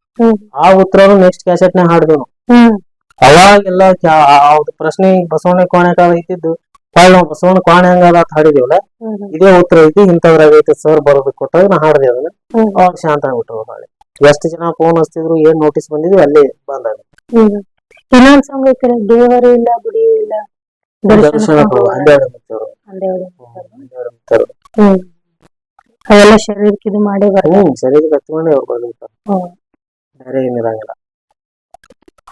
ಆ ಉತ್ತರನು ನೆಕ್ಸ್ಟ್ ಕ್ಯಾಸೆಟ್ ನಾಗ ಹಾಡಿದ್ವಿ ನಾವು. ಅವಾಗೆಲ್ಲ ಪ್ರಶ್ನೆ ಬಸವಣ್ಣ ಕ್ವಾಣ ಐತಿದ್ದು ನಾವು ಬಸವಣ್ಣ ಕ್ವಾಣ ಹೆಂಗದ ಅಂತ ಹಾಡಿದೇವಲ್ಲ, ಇದೇ ಉತ್ತರ ಐತಿ ಇಂಥದ್ರಾಗ ಐತಿ ಸರ್ ಬರೋದು ಕೊಟ್ಟಾಗ ನಾ ಹಾಡಿದೆ ಅದನ್ನ. ಅವಾಗ ಶಾಂತ ಆಗ್ಬಿಟ್ರು. ನಾಳೆ ಎಷ್ಟು ಜನ ಫೋನ್ ಹಚ್ತಿದ್ರು, ಏನ್ ನೋಟಿಸ್ ಬಂದಿದ್ವಿ ಅಲ್ಲೇ ಬಂದಾಗ. ಇನ್ನೊಂದ್ ಸಾಂಗ್ ಐತಿ, ದೇವರು ಇಲ್ಲ ಗುಡಿಯೂ ಇಲ್ಲ, ದರ್ಶನ ಅವೆಲ್ಲ ಶರೀರಕ್ಕೆ ಇದು ಮಾಡಿ ಶರೀರಕ್ಕೆ ಹಚ್ಕೊಂಡೆ ಅವ್ರು ಬರ್ದಿರ್ತಾರೆ, ಬೇರೆ ಏನಿರಂಗಿಲ್ಲ.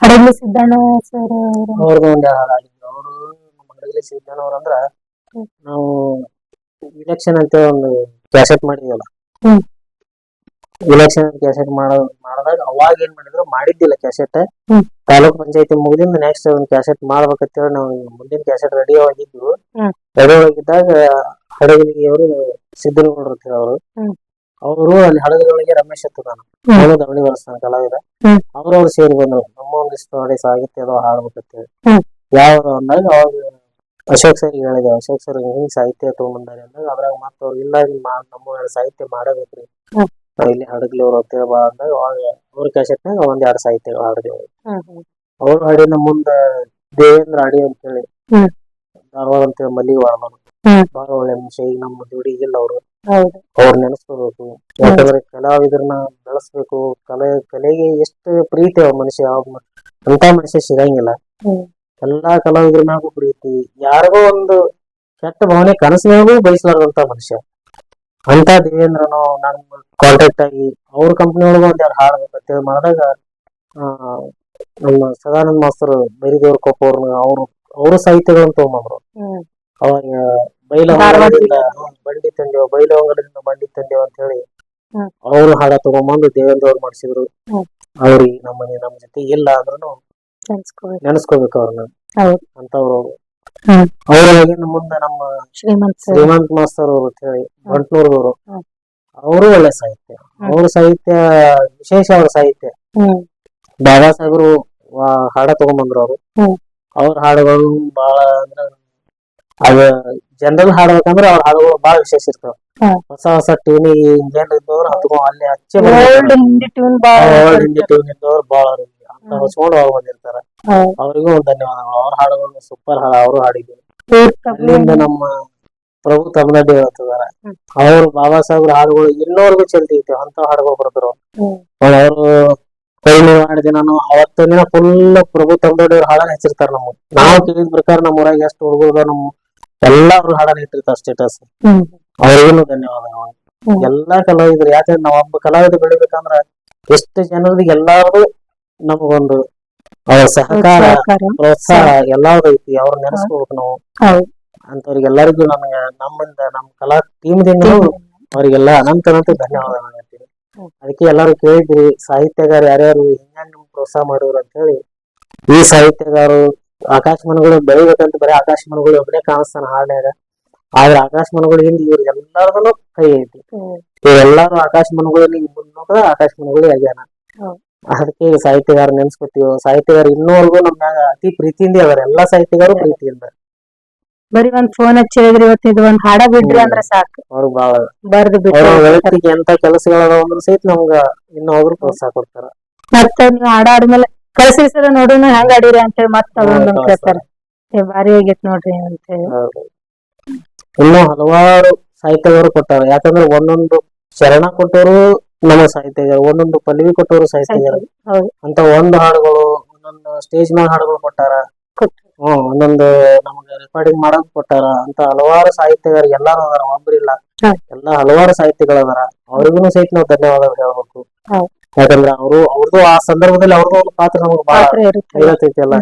ಹಡಗಲಿ ಸಿದ್ದಣ್ಣ ಸರ್ ಅವ್ರದ್ದು ಒಂದ್ ಹಾಡಿದ್ರು. ಅವರು ನಮ್ಮ ಹಡಗಲಿ ಸಿದ್ದಣ್ಣ ಅವ್ರಂದ್ರ, ನಾವು ಇಲೆಕ್ಷನ್ ಅಂತ ಒಂದು ಕ್ಯಾಸೆಟ್ ಮಾಡಿದ್ವಲ್ಲ, ಇಲೆಕ್ಷನ್ ಕ್ಯಾಸೆಟ್ ಮಾಡಿದಾಗ ಅವಾಗ ಏನ್ ಮಾಡಿದ್ರು, ಮಾಡಿದ್ದಿಲ್ಲ ಕ್ಯಾಸೆಟ್. ತಾಲೂಕ್ ಪಂಚಾಯತಿ ಮುಗಿದಿಂದ ನೆಕ್ಸ್ಟ್ ಒಂದ್ ಕ್ಯಾಸೆಟ್ ಮಾಡ್ಬೇಕಂತೇಳಿ ನಾವು ಮುಂದಿನ ಕ್ಯಾಸೆಟ್ ರೆಡಿ ಆಗಿದ್ವು. ರೆಡಿ ಆಗಿದ್ದಾಗ ಹಡಗಲಿಗೆ ಅವರು ಸಿದ್ದನಗೌಡ್ರು ಅಂತ ಅವರು ಅಲ್ಲಿ ಹಡಗಲಿಗೆ ರಮೇಶ್ ಎತ್ತದಾನ, ಅವನು ಧವಳಿ ಬರ್ಸ್ತಾನ ಕಲಾವಿದ. ಅವ್ರವ್ರು ಸೇರಿ ಬಂದ್ರು, ನಮ್ಮ ಒಂದಿಷ್ಟು ಹಾಡಿ ಸಾಹಿತ್ಯ ಅದು ಹಾಡ್ಬೇಕಂತೇಳಿ. ಯಾವ್ದು ಅಂದಾಗ ಅವಾಗ ಅಶೋಕ್ ಸರ್ ಹೇಳಿದೆ, ಅಶೋಕ್ ಸರ್ ಹಿಂಗ್ ಸಾಹಿತ್ಯ ತಗೊಂಡ್ಬಂದಾರೆ ಅಂದಾಗ ಅದ್ರಾಗ ಮತ್ತ ಅವ್ರು ಇಲ್ಲ ನಮ್ಮ ಸಾಹಿತ್ಯ ಮಾಡಬೇಕ್ರಿ, ನಾವ್ ಇಲ್ಲಿ ಹಡಗ್ಲಿ ಅವ್ರು ಅಂತೇಳಿ ಬಾ ಅಂದಾಗ ಅವಾಗ ಅವ್ರ ಕ್ಯಾಸೆಟ್ನಾಗ ಒಂದ್ 2 ಸಾಹಿತ್ಯ ಹಾಡಿದೇವ್ರು. ಅವ್ರು ಹಾಡಿ ನಮ್ಮ ಮುಂದ ದೇವೇಂದ್ರ ಹಾಡಿ ಅಂತೇಳಿ ಧಾರವಾಡ ಅಂತೇಳಿ ಮಲ್ಲಿಗೆ ವಾಡ್ದವ್ರು, ಬಹಳ ಒಳ್ಳೆ ಮನುಷ್ಯ. ಈಗ ನಮ್ಮ ದುಡಿಗಿಲ್ಲ ಅವ್ರು, ಅವ್ರ ನೆನೆಸ್ಕೋಬೇಕು. ಯಾಕಂದ್ರೆ ಕಲಾವಿದರನ್ನ ಬೆಳೆಸ್ಬೇಕು, ಕಲೆಗೆ ಎಷ್ಟು ಪ್ರೀತಿ ಅವ್ರ ಮನುಷ್ಯ. ಅಂತ ಮನುಷ್ಯ ಸಿಗಂಗಿಲ್ಲ. ಎಲ್ಲಾ ಕಲಾವಿದ್ರ ಮ್ಯಾಗೂ ಪ್ರೀತಿ, ಯಾರಿಗೋ ಒಂದು ಕೆಟ್ಟ ಭಾವನೆ ಕನಸಿನಾಗೂ ಬಯಸಲಾರಂತ ಮನುಷ್ಯ ಅಂತ ದೇವೇಂದ್ರನು ನನ್ ಕಾಂಟ್ಯಾಕ್ಟ್ ಆಗಿ ಅವ್ರ ಕಂಪ್ನಿ ಒಳಗ ಒಂದೆರಡು ಹಾಡ್ಬೇಕಂತೇಳಿ ಮಾಡಿದಾಗ ನಮ್ಮ ಸದಾನಂದ ಮಾಸ್ತರ್ ಬೈರಿದೇವ್ರ ಕೊಪ್ಪ ಅವ್ರು ಸಾಹಿತ್ಯಗಳನ್ನ ತಗೊಂಬಂದ್ರು. ಅವಾಗ ಬೈಲಹೊಂಗಲದಿಂದ ಬಂಡಿ ತಂದೇವ್, ಬೈಲಹೊಂಗಲದಿಂದ ಬಂಡಿ ತಂದೇವ್ ಅಂತ ಹೇಳಿ ಅವ್ರು ಹಾಡ ತಗೊಂಬಂದು ದೇವೇಂದ್ರ ಅವ್ರು ಮಾಡಿಸಿದ್ರು. ಅವ್ರಿಗೆ ನಮ್ ಜೊತೆ ಇಲ್ಲ ಅಂದ್ರೂ ನೆನಸ್ಕೋಬೇಕು ಅವ್ರನ್ನ ಅಂತವ್ರು. ಅವ್ರಿಗೆ ಮುಂದೆ ನಮ್ಮ ಶ್ರೀಮಂತ್ ಮಾಸ್ತರ್ ಅವರು ಅಂತ ಹೇಳಿ ಬಂಟ್ನೂರ್ದವ್ರು, ಅವರು ಒಳ್ಳೆ ಸಾಹಿತ್ಯ, ಅವ್ರ ಸಾಹಿತ್ಯ ವಿಶೇಷ. ಅವ್ರ ಸಾಹಿತ್ಯ ಬಾಬಾ ಸಾಹೇಬರು ಹಾಡ ತಗೊಂಡ್ಬಂದ್ರು ಅವರು. ಅವ್ರ ಹಾಡುಗಳು ಬಹಳ ಅಂದ್ರೆ ಅದ ಜನರಲ್ ಹಾಡ್ಬೇಕಂದ್ರೆ ಅವ್ರ ಹಾಡುಗಳು ಬಹಳ ವಿಶೇಷ ಇರ್ತಾವ. ಹೊಸ ಹೊಸ ಟ್ಯೂನ್ ಏನಿದ್ದವ್ರು ಹತ್ಕೊಂಡ್ ಅಲ್ಲಿ ಹಚ್ಚೆ ಹಿಂದಿ ಟ್ಯೂನ್ ಇದ್ದವ್ರು ಬಹಳ ಅಂತ ಹೊಸ್ಕೊಂಡು ಅವ್ರು ಬಂದಿರ್ತಾರ. ಅವ್ರಿಗೂ ಒಂದು ಧನ್ಯವಾದಗಳು. ಅವ್ರ ಹಾಡುಗಳು ಸೂಪರ್ ಹಾಡ ಅವರು ಹಾಡಿದ್ರು. ಅಲ್ಲಿಂದ ನಮ್ಮ ಪ್ರಭು ತಮ್ಮನಡ್ಡಿ ಹೇಳ್ತಿದಾರ, ಅವ್ರು ಬಾಬಾ ಸಾಹೇಬ್ರ ಹಾಡುಗಳು ಇನ್ನೋರ್ಗು ಚೆಲ್ತೈತೆ ಅಂತ ಹಾಡುಗಳು ಬರ್ದ್ರು. ಅವರು ಕೈಲಿ ಮಾಡಿದ ನಾನು ಅವತ್ತಿನ ದಿನ ಫುಲ್ ಪ್ರಭು ತಮ್ಮನಡ್ಡಿ ಅವ್ರ ಹಾಡನ್ನ ಹೆಚ್ಚಿರ್ತಾರ. ನಮ್ಗೆ ನಾವು ಕೇಳಿದ ಪ್ರಕಾರ ನಮ್ಮ ಊರಾಗ ಎಷ್ಟು ಹುಡುಗರು ನಮ್ಮ ಎಲ್ಲಾರು ಹಾಡನ್ನ ಇಟ್ಟಿರ್ತಾರ ಸ್ಟೇಟಸ್. ಅವ್ರಿಗೂ ಧನ್ಯವಾದಗಳು. ಎಲ್ಲಾ ಕಲಾವಿದ್ರು, ಯಾಕಂದ್ರೆ ನಾವ್ ಒಬ್ಬ ಕಲಾವಿದ ಬೆಳಿಬೇಕಂದ್ರ ಎಷ್ಟು ಜನರಿಗೆ ಎಲ್ಲಾರು ನಮಗೊಂದು ಸಹಕಾರ ಪ್ರೋತ್ಸಾಹ ಎಲ್ಲಾರು ಐತಿ. ಅವ್ರ ನೆನೆಸ್ಕೋಬೇಕು ನಾವು. ಅಂತವ್ರಿಗೆ ಎಲ್ಲರಿಗೂ ನಮ್ಗೆ ನಮ್ಮಿಂದ ನಮ್ ಕಲಾ ಟೀಮ್ದಿಂದ ಅವ್ರಿಗೆಲ್ಲ ಅನಂತ ಧನ್ಯವಾದಗಳು ಹೇಳ್ತೀನಿ. ಅದಕ್ಕೆ ಎಲ್ಲಾರು ಕೇಳಿದ್ರಿ ಸಾಹಿತ್ಯಗಾರ ಯಾರ್ಯಾರು ಹಿಂಗ ನಿಮ್ ಪ್ರೋತ್ಸಾಹ ಮಾಡಿದ್ರು ಅಂತ ಹೇಳಿ. ಈ ಸಾಹಿತ್ಯಗಾರು ಆಕಾಶ ಮನಗಳು ಬೆಳಿಬೇಕಂತ ಬರೀ ಆಕಾಶ ಮನಗಳು ಒಬ್ಬನೇ ಕಾಣಿಸ್ತಾನ ಹಾಡ್ಯಾಗ. ಆದ್ರೆ ಆಕಾಶ ಮನಗಳು ಹಿಂದ ಇವ್ರ ಎಲ್ಲಾರ್ದು ಕೈ ಐತಿ. ಇವ್ರೆಲ್ಲಾರು ಆಕಾಶ ಮನಗಳಿಗೆ ಮುನ್ನೋಗ ಆಕಾಶ ಮನಗಳು ಆಗ್ಯಾನ. ಅದಕ್ಕೆ ಸಾಹಿತ್ಯಗಾರ ನೆನ್ಸ್ಕೊತೀವಿ. ಸಾಹಿತ್ಯಗಾರ ಇನ್ನೂವರೆಗೂ ನಮ್ಯಾಗ ಅತಿ ಪ್ರೀತಿಯಿಂದ ಅದಾರ. ಎಲ್ಲಾ ಸಾಹಿತ್ಯಗಾರು ಪ್ರೀತಿಯಿಂದ. ಬರೀ ಒಂದ್ ಫೋನ್ ಹಚ್ಚಿ ಹೇಳಿದ್ರಿ ಇವತ್ತು ಒಂದ್ ಹಾಡ ಬಿಡ್ರಿ ಅಂದ್ರ ಸಾಕು. ಅವ್ರು ಬಾಳ ಬರ್ದು ಬಿಟ್ಟು ವ್ಯಕ್ತಿಗೆ ಎಂತ ಕೆಲಸಗಳದಾವ ಅಂದ್ರ ಸಹಿತ ನಮ್ಗ ಇನ್ನೊಬ್ರು ಪ್ರೋತ್ಸಾಹ ಕೊಡ್ತಾರ. ಮತ್ತ ನೀವ್ ಹಾಡ ಆದ್ಮೇಲೆ ಕಳ್ಸಿ ಸರ ನೋಡೋಣ ಹೆಂಗ್ ಆಡಿರಿ ಅಂತ ಹೇಳಿ ಮತ್ತ ಅದೊಂದ್ ಕೇಳ್ತಾರ, ಭಾರಿ ಆಗೇತ್ ನೋಡ್ರಿ ಅಂತ ಹೇಳಿ. ಇನ್ನೂ ಹಲವಾರು ಸಾಹಿತ್ಯಗಾರು ಕೊಟ್ಟಾರ. ಯಾಕಂದ್ರೆ ಒಂದೊಂದು ಶರಣ ಕೊಟ್ಟವರು ನಮ್ಮ ಸಾಹಿತ್ಯಗಾರ, ಒಂದೊಂದು ಪಲ್ಲವಿ ಕೊಟ್ಟವರು ಸಾಹಿತ್ಯಗಾರ. ಅಂತ ಒಂದು ಹಾಡುಗಳು ಒಂದೊಂದು ಸ್ಟೇಜ್ ಮ್ಯಾಗ ಹಾಡುಗಳು ಕೊಟ್ಟಾರ. ಒಂದೊಂದು ನಮ್ಗೆ ರೆಕಾರ್ಡಿಂಗ್ ಮಾಡಕ್ ಕೊಟ್ಟಾರ. ಅಂತ ಹಲವಾರು ಸಾಹಿತ್ಯಗಾರ ಎಲ್ಲಾರು ಅದಾರ, ಒಬ್ರಿಲ್ಲ. ಎಲ್ಲಾ ಹಲವಾರು ಸಾಹಿತ್ಯಗಳು ಅದಾರ. ಅವ್ರಿಗೂ ಸಹಿತ ನಾವು ಧನ್ಯವಾದಗಳು ಹೇಳ್ಬೇಕು. ಯಾಕಂದ್ರೆ ಅವ್ರದ್ದು ಆ ಸಂದರ್ಭದಲ್ಲಿ ಅವ್ರದ್ದು ಒಂದು ಪಾತ್ರ ನಮ್ಗೆ ಬಹಳ ಇರತೈತಿಲ್ಲ.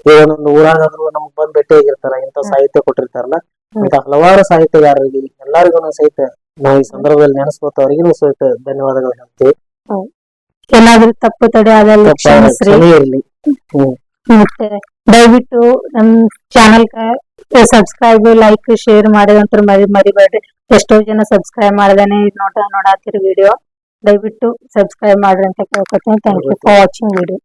ಈಗ ಒಂದೊಂದು ಊರಾಗಾದ್ರು ನಮ್ಗ್ ಬಂದ್ ಭೇಟಿಯಾಗಿರ್ತಾರ, ಇಂಥ ಸಾಹಿತ್ಯ ಕೊಟ್ಟಿರ್ತಾರಲ್ಲ. ಅಂತ ಹಲವಾರು ಸಾಹಿತ್ಯಗಾರರಿಗೆ ಎಲ್ಲರಿಗೂ ಸಹಿತ ನಾವು ಈ ಸಂದರ್ಭದಲ್ಲಿ ನೆನೆಸ್ಕೊತ ಅವ್ರಿಗೂ ಸಹಿತ ಧನ್ಯವಾದಗಳು ಹೇಳ್ತೀವಿ. ಏನಾದ್ರೂ ತಪ್ಪು ತಡೆ ಅದೆಲ್ಲ ಇರ್ಲಿ. ಮತ್ತೆ ದಯವಿಟ್ಟು ನಮ್ ಚಾನಲ್ ಸಬ್ಸ್ಕ್ರೈಬ್ ಲೈಕ್ ಶೇರ್ ಮಾಡಿದಂತ ಮರಿಬೇಡ್ರಿ. ಎಷ್ಟೋ ಜನ ಸಬ್ಸ್ಕ್ರೈಬ್ ಮಾಡದೇನೆ ನೋಡಾತಿರಿ ವಿಡಿಯೋ. ದಯವಿಟ್ಟು ಸಬ್ಸ್ಕ್ರೈಬ್ ಮಾಡ್ರಿ ಅಂತ ಕೇಳ್ಕೊತೀನಿ. Thank you for watching video.